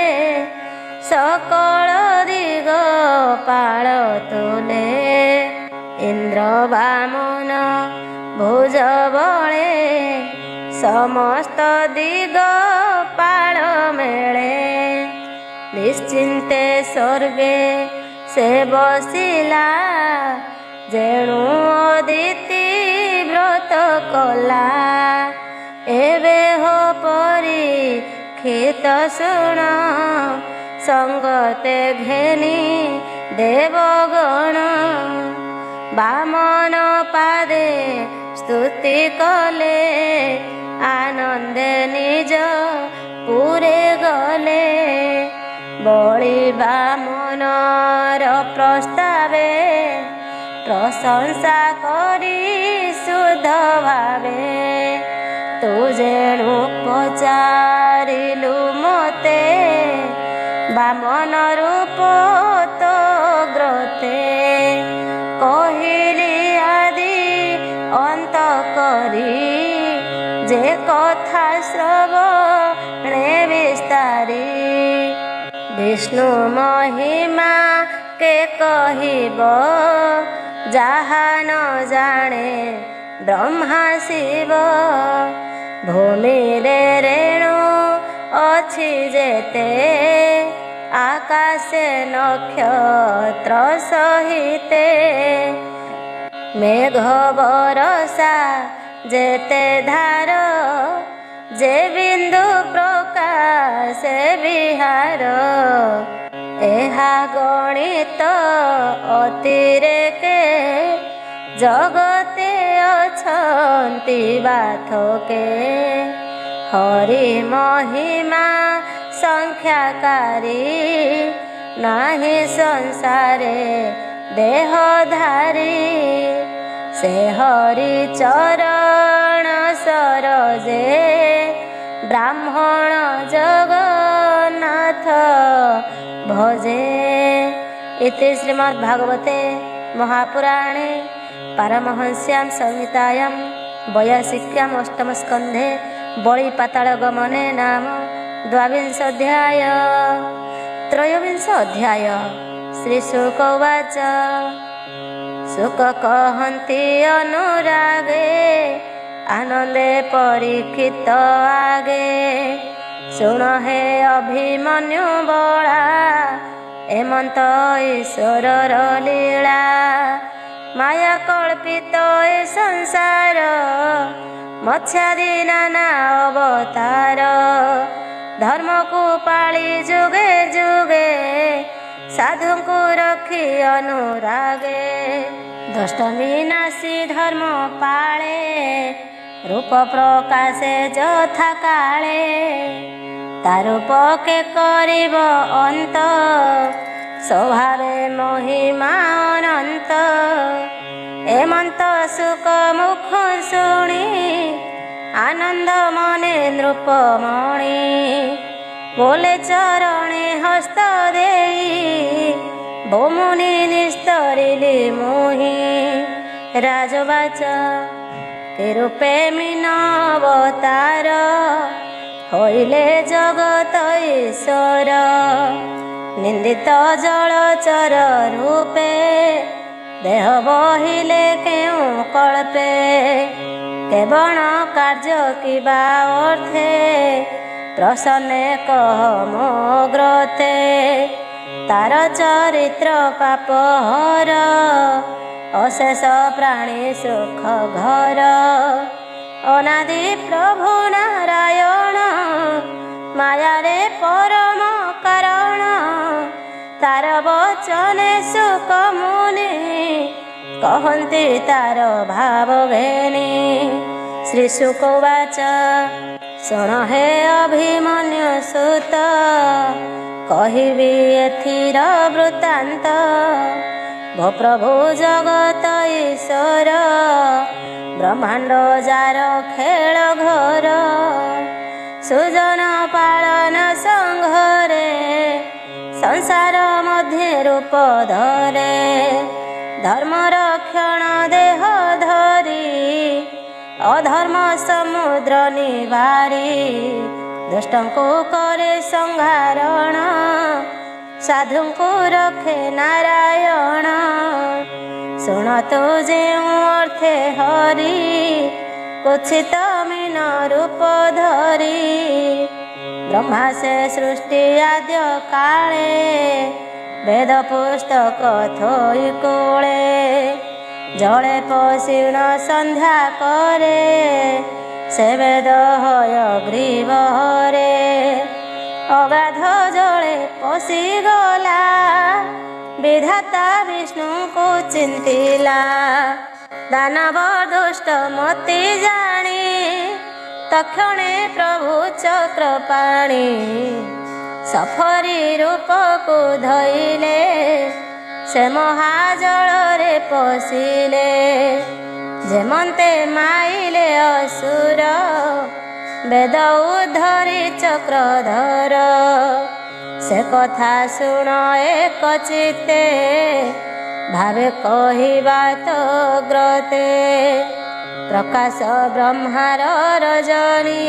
ସକଳ ଦିଗ ପାଳ ତୁଲେ ଇନ୍ଦ୍ର ବାମନ ଭୁଜ ବଳେ ସମସ୍ତ ଦିଗ ପାଳ ମେଳେ ନିଶ୍ଚିନ୍ତେ ସ୍ୱର୍ଗେ ସେ ବସିଲା ଯେଣୁ ଅଦିତି ବ୍ରତ କଲା ଏବେ ହୋ ପରୀକ୍ଷିତ ଶୁଣ ସଙ୍ଗତେ ଘେନି ଦେବଗଣ ବାମନ ପାଦେ ସ୍ତୁତି କଲେ ଆନନ୍ଦେ ନିଜ ପୁରେ ଗଲେ ବଳି ବାମନର ପ୍ରସ୍ତାବେ ପ୍ରଶଂସା କରି ଶୁଦ୍ଧ ଭାବେ ତୁ ଯେଣୁ ପଚାରିଲୁ ମୋତେ ବାମନ ରୂପ ତ ଗ୍ରତେ କହିଲି ଆଦି ଅନ୍ତ କରି ଯେ କଥା ଶ୍ରବଣେ ବିସ୍ତାରି ବିଷ୍ଣୁ ମହିମା କେ କହିବ ଯାହା ନ ଜାଣେ ବ୍ରହ୍ମା ଶିବ ଭୂମିରେ ରେଣୁ ଅଛି ଯେତେ ଆକାଶେ ନକ୍ଷତ୍ର ସହିତେ ମେଘ ବରଷା ଯେତେ ଧାର ଯେ ବିନ୍ଦୁ ପ୍ରକାଶେ ବିହାର ଏହା ଗଣିତ ଅତିରେକେ ଜଗତେ ଅଛନ୍ତି ବାଥକେ ହରି ମହିମା ସଂଖ୍ୟାକାରୀ ନାହିଁ ସଂସାରେ ଦେହଧାରୀ ସେ ହରି ଚରଣ ସରୋଜେ ବ୍ରାହ୍ମଣ ଜଗନ୍ନାଥ ଭଜେ ଇତି ଶ୍ରୀମଦ୍ଭାଗବତେ ମହାପୁରାଣେ ପାରମହଂସ୍ୟାଂ संहितायां वैयासिक्यां अष्टमस्कन्धे बलि पाताल गमने नाम द्वाविंशोऽध्याय त्रयोविंश अध्याय श्रीशुक उवाच सुक कहन्ति अनुरागे आनन्दे परीक्षित आगे शुण हे अभिमन्यु बला एमंत ईश्वरर लीला माया कल्पित ए संसार मत्स्यादि नाना अवतार धर्म को पाली जुगे जुगे साधु को रखी अनुरागे दुष्ट विनाशी धर्म पाले रूप प्रकाशे यथा काले तारूप के करिब अंत स्वभावे महिमा अनंत एमंत सुख मुख शुणी आनंद मने नृपमणि बोले चरणे हस्त देई भूमुनि निस्तरिली मोहि राजवाच के रूपे मीन अवतार होइले जगत ईश्वर निंदित जलचर रूपे देह बहिले केउ कल्पे केवल कार्य किबा अर्थे प्रसन्ने कह मो ग्रथे तार चरित्र पाप हर अशेष प्राणी सुख घर ଅନାଦି ପ୍ରଭୁ ନାରାୟଣ ମାୟାରେ ପରମ କାରଣ ତାର ବଚନେ ସୁକ ମୁନି କହନ୍ତି ତାର ଭାବ ଘେନି। ଶ୍ରୀ ଶୁକବାଚ ଶୁଣ ହେ ଅଭିମନ୍ୟୁ ସୁତ କହିବି ଏଥିର ବୃତ୍ତାନ୍ତ। ଭୋପ୍ରଭୁ ଜଗତ ଈଶ୍ୱର ବ୍ରହ୍ମାଣ୍ଡ ଯାର ଖେଳ ଘର ସୁଜନ ପାଳନ ସଂଘରେ ସଂସାର ମଧ୍ୟରେ ରୂପ ଧରେ ଧର୍ମ ରକ୍ଷଣ ଦେହ ଧରି ଅଧର୍ମ ସମୁଦ୍ର ନିବାରି ଦୁଷ୍ଟଙ୍କୁ କରେ ସଂହାରଣ ସାଧୁଙ୍କୁ ରଖେ ନାରାୟଣ। ଶୁଣତୁ ଯେଉଁ ଅର୍ଥେ ହରି କୁଚିତ ମୀନ ରୂପ ଧରି ବ୍ରହ୍ମା ସେ ସୃଷ୍ଟି ଆଦ୍ୟ କାଳେ ବେଦ ପୁସ୍ତକ ଥୋଇ କୋଳେ ଜଳେ ପଶିଣ ସନ୍ଧ୍ୟା କରେ ସେ ବେଦ ହୟ ଗ୍ରୀବରେ ଅଗାଧ ଜଳେ ପଶିଗଲା ବିଧାତା ବିଷ୍ଣୁଙ୍କୁ ଚିନ୍ତିଲା ଦାନବ ଦୁଷ୍ଟ ମତି ଜାଣି ତକ୍ଷଣେ ପ୍ରଭୁ ଚକ୍ର ପାଣି ସଫରି ରୂପକୁ ଧଇଲେ ସେ ମହାଜଳରେ ପଶିଲେ ଯେମନ୍ତେ ମାଇଲେ ଅସୁର ବେଦ ଉଦ୍ଧରି ଚକ୍ରଧର ସେ କଥା ଶୁଣ ଏକ ଚିତ୍ତେ ଭାବେ କହିବା ତ ଗ୍ରତେ ପ୍ରକାଶ ବ୍ରହ୍ମାର ରଜନୀ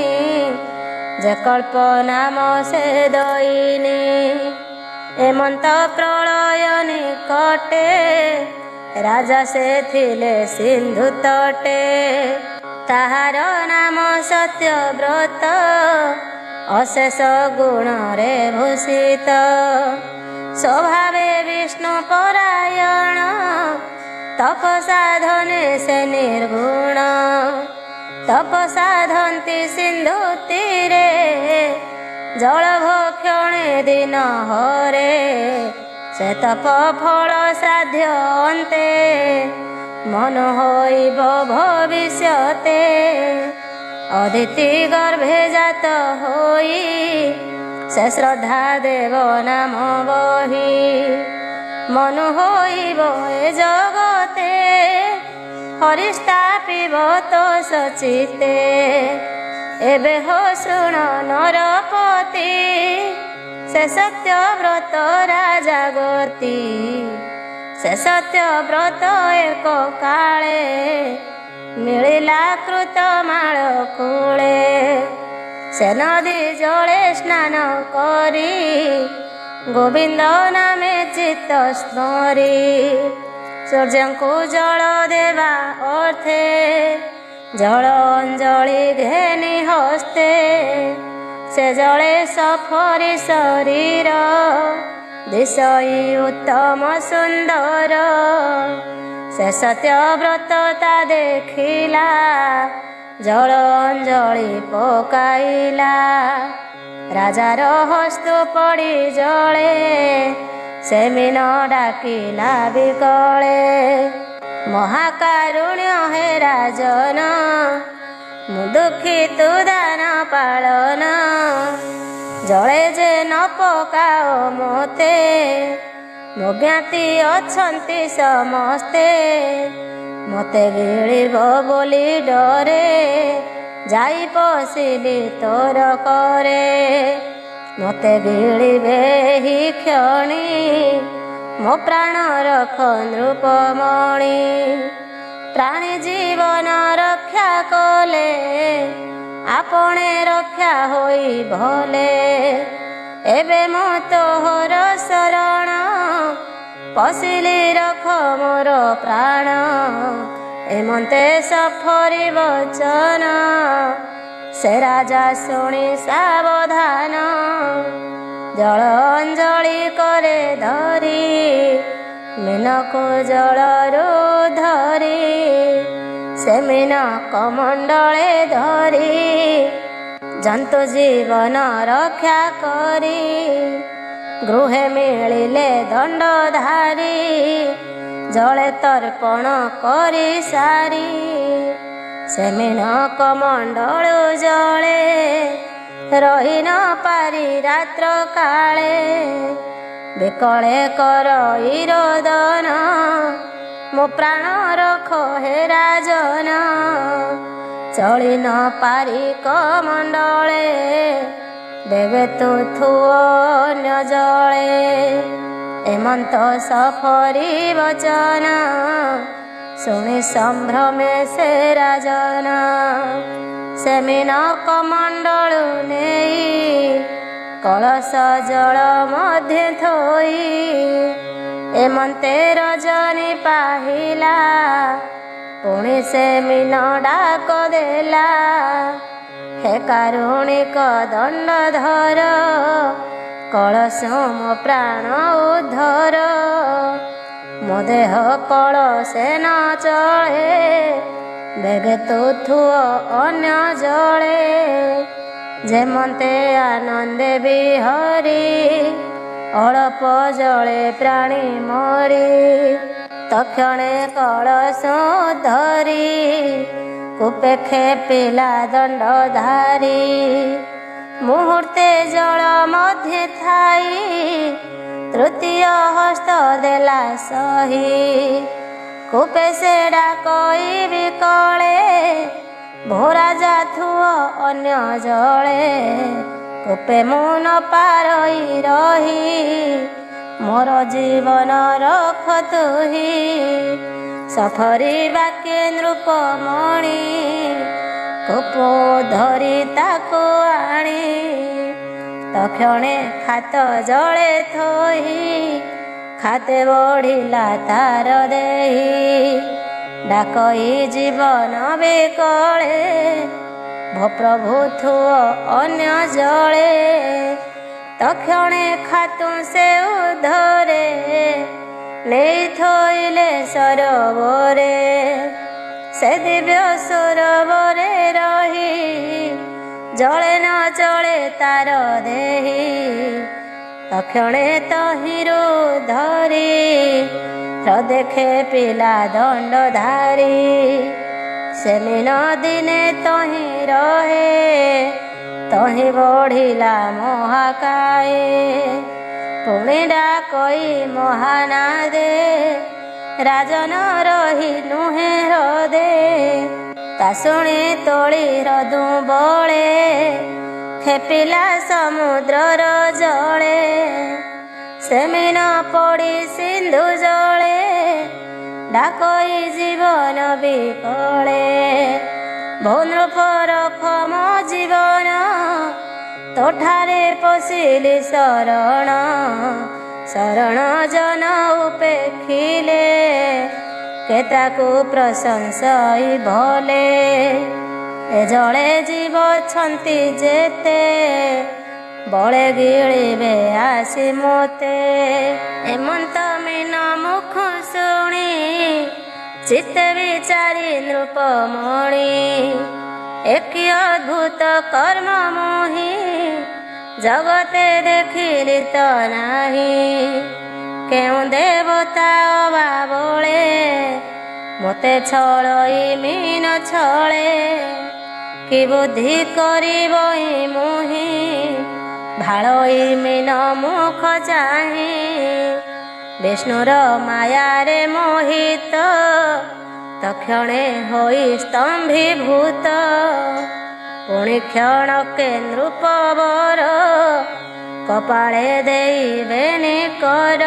ଯେ କଳ୍ପ ନାମ ସେ ଦଇନି ଏମନ୍ତ ପ୍ରଳୟ ନିକଟେ ରାଜା ସେ ଥିଲେ ସିନ୍ଧୁ ତଟେ ତାହାର ନାମ ସତ୍ୟବ୍ରତ ଅଶେଷ ଗୁଣରେ ଭୂଷିତ ସ୍ୱଭାବେ ବିଷ୍ଣୁ ପରାୟଣ ତପ ସାଧନେ ସେ ନିର୍ଗୁଣ ତପ ସାଧନ୍ତି ସିନ୍ଧୁ ତୀରେ ଜଳ ଭକ୍ଷଣେ ଦିନ ହରେ ସେ ତପ ଫଳ ସାଧ୍ୟ ଅନ୍ତେ ମନ ହୋଇବ ଭବିଷ୍ୟତେ ଅଦିତି ଗର୍ଭେ ଜାତ ହୋଇ ସେ ଶ୍ରଦ୍ଧା ଦେବ ନାମ ବହି ମନୁ ହୋଇବ ଏ ଜଗତେ ହରିସ୍ଥାପିବ ତ ସଚିତେ ଏବେ ହୋ ଶୁଣ ନରପତି ସେ ସତ୍ୟବ୍ରତ ରାଜା ଗତି ସେ ସତ୍ୟବ୍ରତ ଏକ କାଳେ ମିଳିଲା କୃତ ମାଳ କୂଳେ ସେ ନଦୀ ଜଳେ ସ୍ନାନ କରି ଗୋବିନ୍ଦ ନାମେ ଚିତ୍ତ ସ୍ମରି ସୂର୍ଯ୍ୟଙ୍କୁ ଜଳ ଦେବା ଅର୍ଥେ ଜଳ ଅଞ୍ଜଳି ଘେନି ହସ୍ତେ ସେ ଜଳେ ସଫରି ଶରୀର ଦିଶଇ ଉତ୍ତମ ସୁନ୍ଦର ସେ ସତ୍ୟବ୍ରତ ତା ଦେଖିଲା ଜଳ ଅଞ୍ଜଳି ପକାଇଲା ରାଜାର ହସ୍ତ ପଡ଼ି ଜଳେ ସେ ମୀନ ଡାକିଲା ବିକଳେ ମହାକାରୁଣ୍ୟ ହେ ରାଜନ ମୁଁ ଦୁଃଖୀ ତୁ ଦାନ ପାଳନ ଜଳେ ଯେ ନ ପକାଅ ମୋତେ ମୋ ଜ୍ଞାତି ଅଛନ୍ତି ସମସ୍ତେ ମୋତେ ଗିଳିବ ବୋଲି ଡରେ ଯାଇ ପଶିଲି ତୋର କରେ ମୋତେ ଗିଳିବେ ହି କ୍ଷଣି ମୋ ପ୍ରାଣ ରଖ ନୃପମଣି ପ୍ରାଣୀ ଜୀବନ ରକ୍ଷା କଲେ ଆପଣେ ରକ୍ଷା ହୋଇ ଭଲେ ଏବେ ମୁଁ ତୋହର ଶରଣ ପଶିଲି ରଖ ମୋର ପ୍ରାଣ ଏମନ୍ତେ ସଫରି ବଚନ ସେ ରାଜା ଶୁଣି ସାବଧାନ ଜଳ ଅଞ୍ଜଳି କରେ ଧରି ମୀନକୁ ଜଳରୁ ଧରି ସେମିନ କମଣ୍ଡଳେ ଧରି ଜନ୍ତୁ ଜୀବନ ରକ୍ଷା କରି ଗୃହେ ମିଳିଲେ ଦଣ୍ଡଧାରୀ ଜଳେ ତର୍ପଣ କରି ସାରି ସେମିନ କମଣ୍ଡଳୁ ଜଳେ ରହି ନ ପାରି ରାତ୍ର କାଳେ ବିକଳେ କର ଇରୋଦନ ମୋ ପ୍ରାଣ ରଖ ହେ ରାଜନ ଚଳି ନ ପାରି କମଣ୍ଡଳେ ଦେବେ ତୁ ଥୁଅ ଅନ୍ୟ ଜଳେ ଏମନ୍ତ ସଫରି ବଚନ ଶୁଣି ସମ୍ଭ୍ରମେ ସେ ରାଜନ ସେମିନ କମଣ୍ଡଳୁ ନେଇ କଳସ ଜଳ ମଧ୍ୟ ଥୋଇ ଏମନ୍ତେ ରଜନୀ ପାହିଲା ପୁଣି ସେମିନ ଡାକ ଦେଲା ହେ କାରୁଣିକ ଦଣ୍ଡଧର କଳସ ମୋ ପ୍ରାଣ ଉଦ୍ଧର ମୋ ଦେହ କଳସେ ନ ଚଳେ ବେଗେ ତୁ ଥୁଅ ଅନ୍ୟ ଜଳେ ଯେମନ୍ତେ ଆନନ୍ଦେ ବିହରି ଅଳପ ଜଳେ ପ୍ରାଣୀ ମରି ତକ୍ଷଣେ କଳସ ଧରି କୂପେ ଖେପିଲା ଦଣ୍ଡଧାରୀ ମୁହୂର୍ତ୍ତେ ଜଳ ମଧ୍ୟ ଥାଇ ତୃତୀୟ ହସ୍ତ ଦେଲା ସହି କୂପେ ସେ ଡାକଇ ବିକଳେ ଭୋରାଜା ଥୁଅ ଅନ୍ୟ ଜଳେ କୂପେ ମୁଁ ନ ପାରଇ ରହି ମୋର ଜୀବନ ରଖ ତୁହି ସଫରି ବାକ୍ୟ ନୃପମଣି କୂପ ଧରି ତାକୁ ଆଣି ତକ୍ଷଣେ ଖାତ ଜଳେ ଥୋଇ ଖାତେ ବଢ଼ିଲା ତାର ଦେହି ଡାକଇ ଜୀବନ ବିକଳେ ଭୋ ପ୍ରଭୁ ଥୁଅ ଅନ୍ୟ ଜଳେ ତକ୍ଷଣେ ଖାତୁ ସେ ଉଦ୍ଧରେ ନେଇ ଥୋଇଲେ ସରୋବରେ ସେ ଦିବ୍ୟ ସରୋବରେ ରହି ଜଳେ ନ ଚଳେ ତାର ଦେହି ତକ୍ଷଣେ ତହିଁରୁ ଧରି ହ୍ରଦେ ଖେପିଲା ଦଣ୍ଡଧାରୀ ସେମିନ ଦିନେ ତହିଁ ରହେ ତହିଁ ବଢ଼ିଲା ମହାକାଏ ପୁଣି ଡାକଇ ମହାନାଦେ ରାଜନ ରହି ନୁହେଁ ହ୍ରଦେ ତା ଶୁଣି ତୋଳି ହ୍ରଦୁ ବଳେ ଖେପିଲା ସମୁଦ୍ରର ଜଳେ ସେମିନ ପଡ଼ି ସିନ୍ଧୁ ଜଳେ ଡାକଇ ଜୀବନ ବିକଳେ ଭୋ ନୃପ ରଖ ମୋ ଜୀବନ ତୋଠାରେ ପଶିଲି ଶରଣ ଶରଣ ଜନ ଉପେକ୍ଷିଲେ କେତାକୁ ପ୍ରଶଂସଇ ଭଲେ ଏ ଜଳେ ଜୀବ ଅଛନ୍ତି ଯେତେ ବଳେ ଗିଳିବେ ଆସି ମୋତେ ଏମନ୍ତ ମିନ ମୁଖ ଶୁଣି ଚିତ୍ତେ ବିଚାରି ନୃପମଣି ଏକି ଅଦ୍ଭୁତ କର୍ମ ମୋହି ଜଗତେ ଦେଖିଲି ତ ନାହିଁ କେଉଁ ଦେବତା ଅଭାବଳେ ମୋତେ ଛଳଇ ମିନ ଛଳେ କି ବୁଦ୍ଧି କରିବଇ ମୁହିଁ ଭାଳଇ ମିନ ମୁଖ ଚାହିଁ ବିଷ୍ଣୁର ମାୟାରେ ମୋହିତ ତକ୍ଷଣେ ହୋଇ ସ୍ତମ୍ଭୀଭୂତ ପୁଣି କ୍ଷଣକେ ନୃପବର କପାଳେ ଦେଇ କର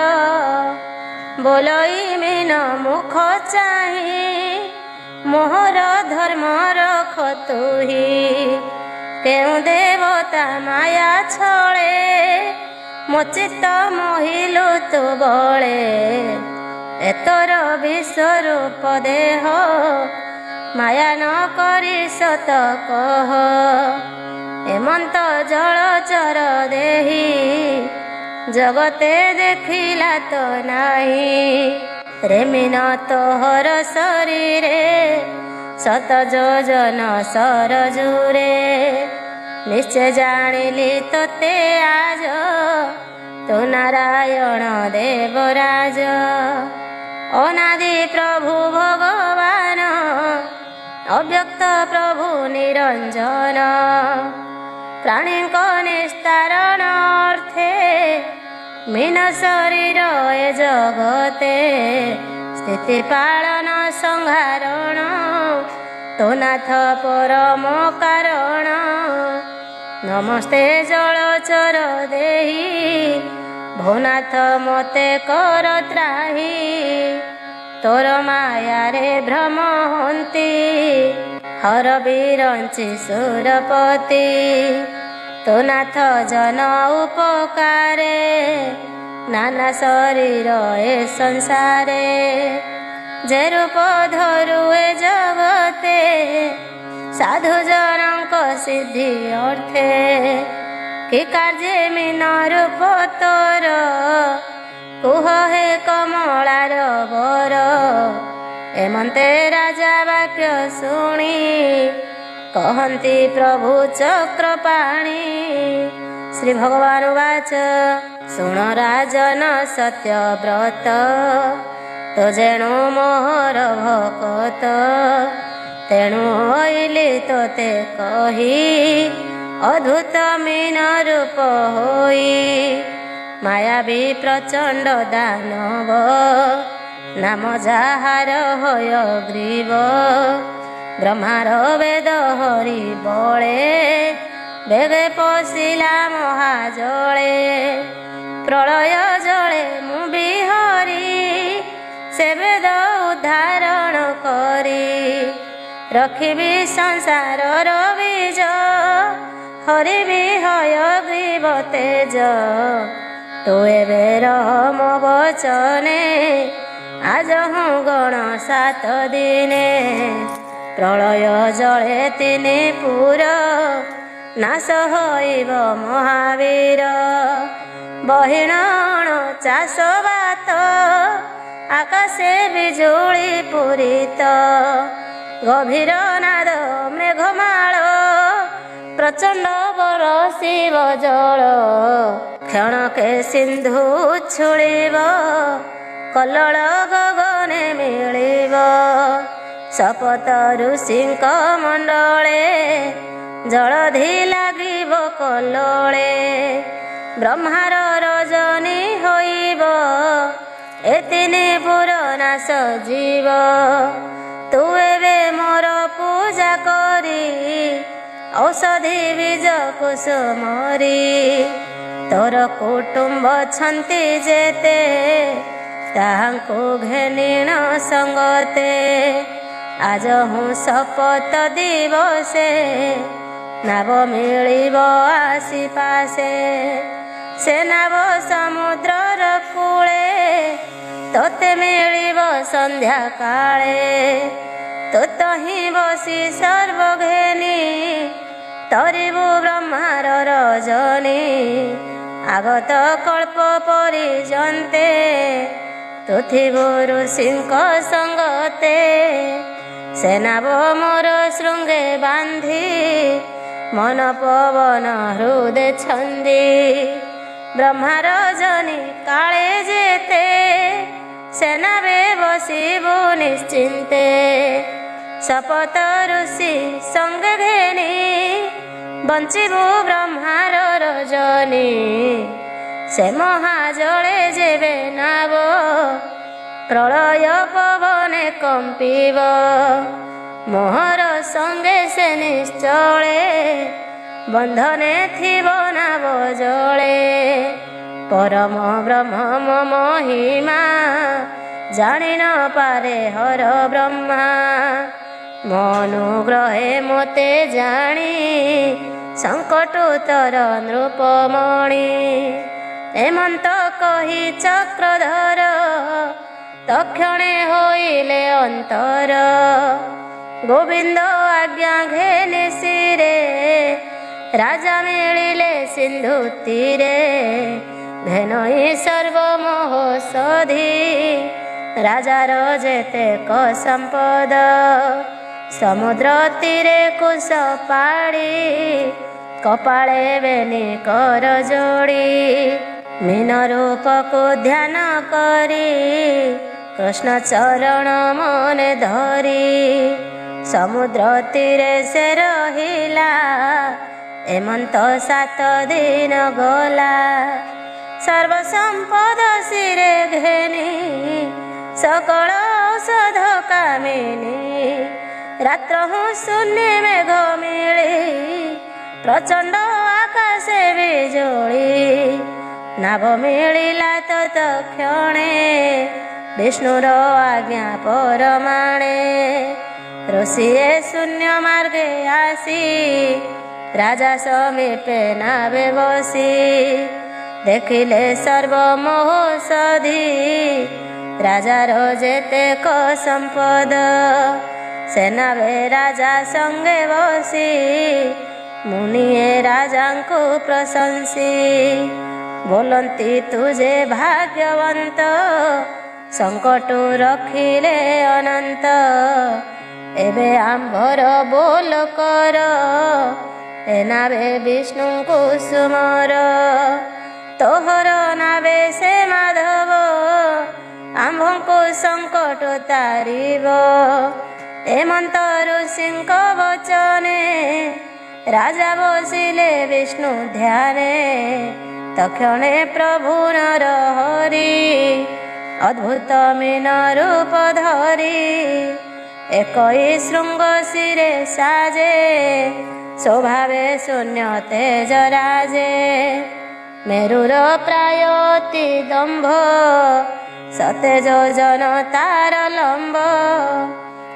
ବୋଲଇ ମିନ ମୁଖ ଚାହିଁ ମୋହର ଧର୍ମ ରଖ ତୁହି କେଉଁ ଦେବତା ମାୟା ଛଳେ ମୋ ଚିତ୍ତ ମୋହିଲୁ ତୁ ବଳେ ଏତର ବିଶ୍ୱରୂପ ଦେହ ମାୟା ନ କରି ସତ କହ ଏମନ୍ତ ଜଳଚର ଦେହି ଜଗତେ ଦେଖିଲା ତ ନାହିଁ ରେମିନ ତୋହର ଶରୀରେ ଶତ ଯୋଜନ ସରଜୁରେ ନିଶ୍ଚୟ ଜାଣିଲି ତୋତେ ଆଜ ତୁ ନାରାୟଣ ଦେବରାଜ ଅନାଦି ପ୍ରଭୁ ଭଗବାନ ଅବ୍ୟକ୍ତ ପ୍ରଭୁ ନିରଞ୍ଜନ ପ୍ରାଣୀଙ୍କ ନିସ୍ତାରଣ ଅର୍ଥେ ମୀନ ଶରୀର ଏ ଜଗତେ ସ୍ଥିତି ପାଳନ ସଂହାରଣ ତୋ ନାଥ ପରମ କାରଣ ନମସ୍ତେ ଜଳଚର ଦେହି ଭୋନାଥ ମତେ କର ତ୍ରାହି ତୋର ମାୟାରେ ଭ୍ରମ ହନ୍ତି ହର ବିରଞ୍ଚି ସୁରପତି ତୋ ନାଥ ଜନ ଉପକାରେ ନାନା ଶରୀର ଏ ସଂସାରେ ଯେ ରୂପ ଧରୁ ଏ ଜଗତେ ସାଧୁ ଜନଙ୍କ ସିଦ୍ଧି ଅର୍ଥେ କି କାର୍ଯ୍ୟ ମୀନ ରୂପ ତୋର କୁହ ହେ କମଳାର ବର ଏମନ୍ତେ ରାଜା ବାକ୍ୟ ଶୁଣି କହନ୍ତି ପ୍ରଭୁ ଚକ୍ରପାଣି ଶ୍ରୀ ଭଗବାନ ବାଚ ଶୁଣ ରାଜନ ସତ୍ୟବ୍ରତ ତୋ ଯେଣୁ ମୋହର ଭକତ ତେଣୁ ଅଇଲି ତୋତେ କହି ଅଦ୍ଭୁତ ମୀନ ରୂପ ହୋଇ ମାୟାବୀ ପ୍ରଚଣ୍ଡ ଦାନବ ନାମ ଯାହାର ହୟ ଗ୍ରୀବ ବ୍ରହ୍ମାର ବେଦ ହରି ବଳେ ବେଗେ ପଶିଲା ମହାଜଳେ ପ୍ରଳୟ ଜଳେ ମୁଁ ବିହରି ସେ ବେଦ ଉଦ୍ଧାରଣ କରି ରଖିବି ସଂସାରର ବୀଜ ହରିବି ହୟ ଗ୍ରୀବ ତେଜ ତୁ ଏବେ ରହ ମୋ ବଚନେ ଆଜ ହୁଁ ଗଣ 7 ଦିନେ ପ୍ରଳୟ ଜଳେ 3 ପୁର ନାଶ ହୋଇବ ମହାବୀର ବହିଣଣ ଚାଷ ବାତ ଆକାଶେ ବିଜୁଳି ପୂରିତ ଗଭୀର ନାଦ ମେଘମାଳ ପ୍ରଚଣ୍ଡ ବରଷିବ ଜଳ କ୍ଷଣକେ ସିନ୍ଧୁ ଉଛୁଳିବ କଲ୍ଲୋଳ ଗଗନେ ମିଳିବ ଶପଥ ଋଷିଙ୍କ ମଣ୍ଡଳେ ଜଳଧି ଲାଗିବ କଲ୍ଲୋଳେ ବ୍ରହ୍ମାର ରଜନୀ ହୋଇବ ଏ 3 ପୁର ନାଶ ଯିବ ତୁ ଏବେ ମୋର ପୂଜା କରି ଔଷଧି ବୀଜ କୁସୁମରି ତୋର କୁଟୁମ୍ବ ଅଛନ୍ତି ଯେତେ ତାହାଙ୍କୁ ଘେନିଣ ସଙ୍ଗତେ ଆଜ ହୁଁ ଶପଥ ଦିବସେ ନାବ ମିଳିବ ଆସିପାସେ ସେ ନାବ ସମୁଦ୍ରର କୂଳେ ତୋତେ ମିଳିବ ସନ୍ଧ୍ୟା କାଳେ ତୁ ତହିଁ ବସି ସର୍ବଘେନି ତରିବୁ ବ୍ରହ୍ମାର ରଜନୀ আগত কল্প পরিজন্তে তুথিব ঋষিଙ୍କ সঙ্গতে সেনাব মোর শৃঙ্গে বান্ধি মন পবন হৃদে ছন্দি ব্রহ্মার জনি কালে যেতে সেনাবে বসিবু নিশ্চিন্তে শপথ ঋষি সঙ্গে ঘেনি বঞ্চিবু ব্রহ্মার রজনী সে মহাজলে যেবে নাব প্রলয় পবনে কম্পিব মোহর সঙ্গে সে নিশ্চলে বন্ধনে থিব নাব জলে পরম ব্রহ্ম মহিমা জানি ন পারে হর ব্রহ্মা মনুগ্রহে মতে জানি সংকট তর নৃপমণি এমন্ত কহি চক্রধর তক্ষণে হইলে অন্তর গোবিন্দ আজ্ঞা ঘেনি শিরে রাজা মিলিলে সিন্ধু তীরে ঘেনই সর্বমোহ সধি রাজার যেতেক সম্পদ ସମୁଦ୍ର ତୀରେ କୁଶ ପାଡ଼ି କପାଳେ ବେନି କର ଯୋଡ଼ି ମୀନ ରୂପକୁ ଧ୍ୟାନ କରି କୃଷ୍ଣ ଚରଣ ମନେ ଧରି ସମୁଦ୍ର ତୀରେ ସେ ରହିଲା ଏମନ୍ତ 7 ଦିନ ଗଲା ସର୍ବ ସମ୍ପଦ ଶିରେ ଘେନି ସକଳ ଔଷଧ କାମିନୀ ରାତ୍ର ଶୂନ୍ୟ ମେଘ ମିଳି ପ୍ରଚଣ୍ଡ ଆକାଶେ ବିଜୁଳି ନାଭ ମିଳିଲା ତତ୍କ୍ଷଣେ ବିଷ୍ଣୁର ଆଜ୍ଞା ପରମାଣେ ଋଷିଏ ଶୂନ୍ୟ ମାର୍ଗେ ଆସି ରାଜା ସମୀପେ ନାବେ ବସି ଦେଖିଲେ ସର୍ବମହୋଷଧି ରାଜାର ଯେତେକ ସମ୍ପଦ ସେ ନାବେ ରାଜା ସଙ୍ଗେ ବସି ମୁନିଏ ରାଜାଙ୍କୁ ପ୍ରଶଂସି ବୋଲନ୍ତି ତୁଜେ ଭାଗ୍ୟବନ୍ତ ସଙ୍କଟୁ ରଖିଲେ ଅନନ୍ତ ଏବେ ଆମ୍ଭର ବୋଲ କର ଏ ନାବେ ବିଷ୍ଣୁଙ୍କୁ ସୁମର ତୋହର ନାବେ ସେ ମାଧବ ଆମ୍ଭଙ୍କୁ ସଙ୍କଟ ତାରିବ ଏମନ୍ତ ଋଷିଙ୍କ ବଚନେ ରାଜା ବସିଲେ ବିଷ୍ଣୁ ଧ୍ୟାନେ ତକ୍ଷଣେ ପ୍ରଭୁ ନର ହରି ଅଦ୍ଭୁତ ମୀନ ରୂପ ଧରି ଏକଇ ଶୃଙ୍ଗ ଶିରେ ସାଜେ ସ୍ୱଭାବେ ଶୂନ୍ୟ ତେଜ ରାଜେ ମେରୁର ପ୍ରାୟ ଅତି ଦମ୍ଭ ସତେ ଯୋଜନ ତାର ଲମ୍ବ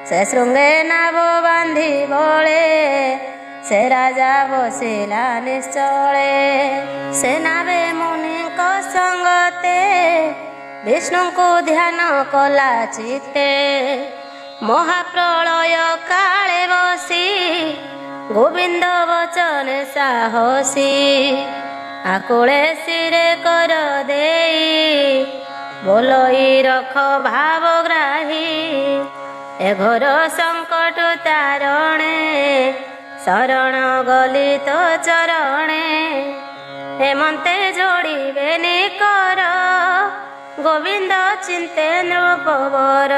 ସେ ଶୃଙ୍ଗେ ନାଭ ବାନ୍ଧି ବଳେ ସେ ରାଜା ବସିଲା ନିଶ୍ଚଳେ ସେ ନାବେ ମୁନିଙ୍କ ସଙ୍ଗତେ ବିଷ୍ଣୁଙ୍କୁ ଧ୍ୟାନ କଲା ଚିତେ ମହାପ୍ରଳୟ କାଳେ ବସି ଗୋବିନ୍ଦ ବଚନ ସାହସୀ ଆକୁଳେ ଶିରେ କର ଦେଇ ବୋଲଇ ରଖ ଭାବଗ୍ରାହୀ ଏ ଘୋର ସଙ୍କଟ ତାରଣେ ଶରଣ ଗଲି ତୋ ଚରଣେ ହେମନ୍ତେ ଯୋଡ଼ିବେନି କର ଗୋବିନ୍ଦ ଚିନ୍ତେ ନୃପବର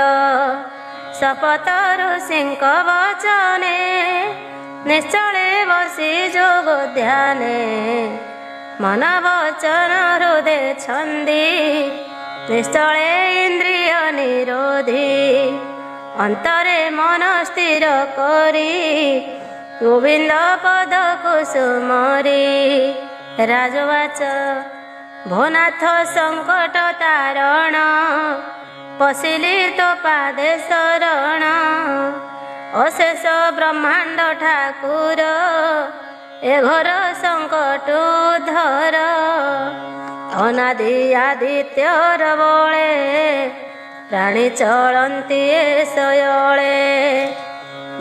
ଶପଥ ଋଷିଙ୍କ ବଚନେ ନିଶ୍ଚଳେ ବସି ଯୋଗ ଧ୍ୟାନେ ମନ ବଚନ ହୃଦେ ଛନ୍ଦି ନିଶ୍ଚଳେ ଇନ୍ଦ୍ରିୟ ନିରୋଧୀ ଅନ୍ତରେ ମନ ସ୍ଥିର କରି ଗୋବିନ୍ଦ ପଦକୁ ସୁମରି ରାଜବାଚ ଭୋନାଥ ସଙ୍କଟ ତାରଣ ପଶିଲି ତୋ ପାଦେ ଶରଣ ଅଶେଷ ବ୍ରହ୍ମାଣ୍ଡ ଠାକୁର ଏ ଘୋର ସଙ୍କଟ ଧର ଅନାଦି ଆଦିତ୍ୟର ବଳେ ପ୍ରାଣୀ ଚଳନ୍ତି ଏ ଶୟଳେ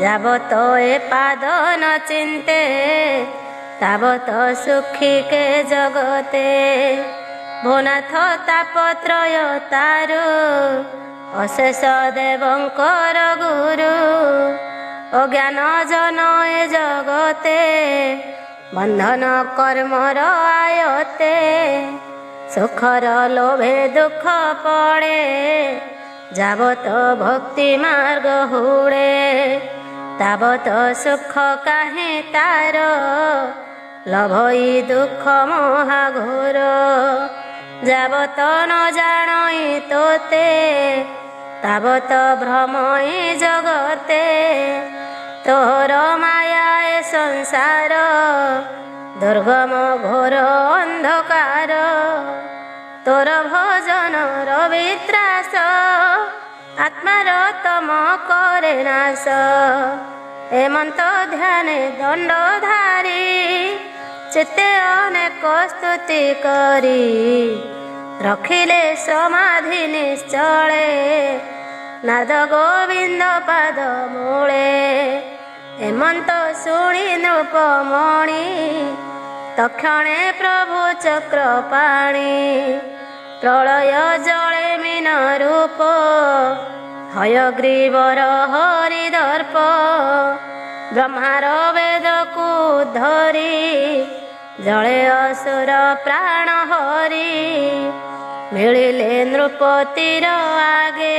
ଯାବତ ଏ ପାଦ ନ ଚିନ୍ତେ ତାବତ ସୁଖୀ କେ ଜଗତେ ଭୋନାଥ ତାପତ୍ରୟ ତାରୁ ଅଶେଷ ଦେବଙ୍କର ଗୁରୁ ଅଜ୍ଞାନ ଜନ ଏ ଜଗତେ ବନ୍ଧନ କର୍ମର ଆୟତେ ସୁଖର ଲୋଭେ ଦୁଃଖ ପଡ଼େ ଯାବତ ଭକ୍ତି ମାର୍ଗ ହୁଡ଼େ ତାବତ ସୁଖ କାହିଁ ତାର ଲଭଇ ଦୁଃଖ ମହାଘୋର ଯାବତ ନ ଜାଣଇ ତୋତେ ତାବତ ଭ୍ରମଇ ଜଗତେ ତୋର ମାୟା ଏ ସଂସାର ଦୁର୍ଗମ ଘୋର ଅନ୍ଧକାର ତୋର ଭଜନର ବିତ୍ରାସ ଆତ୍ମାର ତମ କରେ ନାଶ ଏମନ୍ତ ଧ୍ୟାନେ ଦଣ୍ଡଧାରୀ ଚିତ୍ତେ ଅନେକ ସ୍ତୁତି କରି ରଖିଲେ ସମାଧି ନିଶ୍ଚଳେ ନାଦ ଗୋବିନ୍ଦ ପାଦ ମୂଳେ ଏମନ୍ତ ଶୁଣି ନୃପମଣି ତକ୍ଷଣେ ପ୍ରଭୁ ଚକ୍ର ପାଣି ପ୍ରଳୟ ଜଳେ ମୀନ ରୂପ हयग्रीवर हरिदर्प ब्रह्मार वेदकु धरी जळे असुर प्राण हरि मिलिले नृपतिर आगे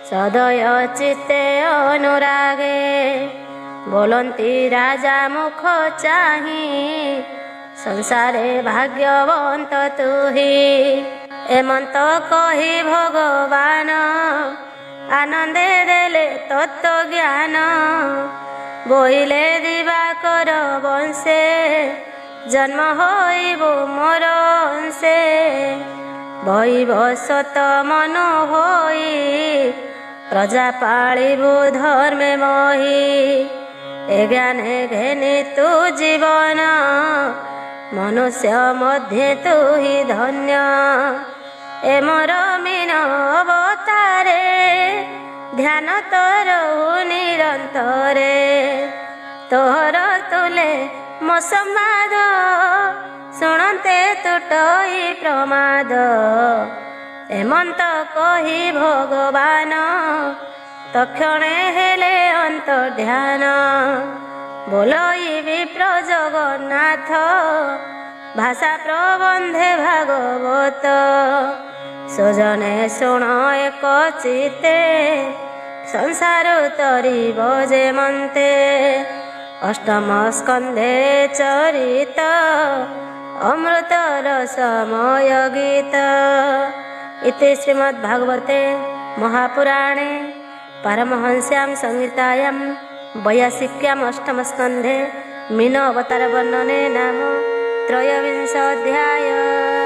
सदय चित्ते अनुरागे बोलती राजा मुख चाही संसारे भाग्यवंत तुही एमंत कही भगवान आनंदे देले तत्व ज्ञान बोहिले दिवाकर बंशे जन्म होइबो मोर अंशे भैवसत मन होई प्रजा पालिबु धर्मे मोहि ए ज्ञाने घेनि तू जीवन मनुष्य मध्य तू ही धन्य ए मोर मीन अवतारे ध्यान तोर निरंतरे तोहर तुले मो संवाद शुणते तुटई प्रमाद एमंत कही भगवान तक्षणे हेले अंतर्ध्यान बोलई विप्र जगन्नाथ भाषा प्रबंधे भागवत सुजने शुण एक चिते संसार तरिब जे मन्ते अष्टम स्कंधे चरित अमृत रसमय गीत इति श्रीमद्भागवते महापुराणे पारमहंस्यां संहितायां 82 अष्टमस्कन्धे मीन अवतार वर्णने नाम 23 अध्याय।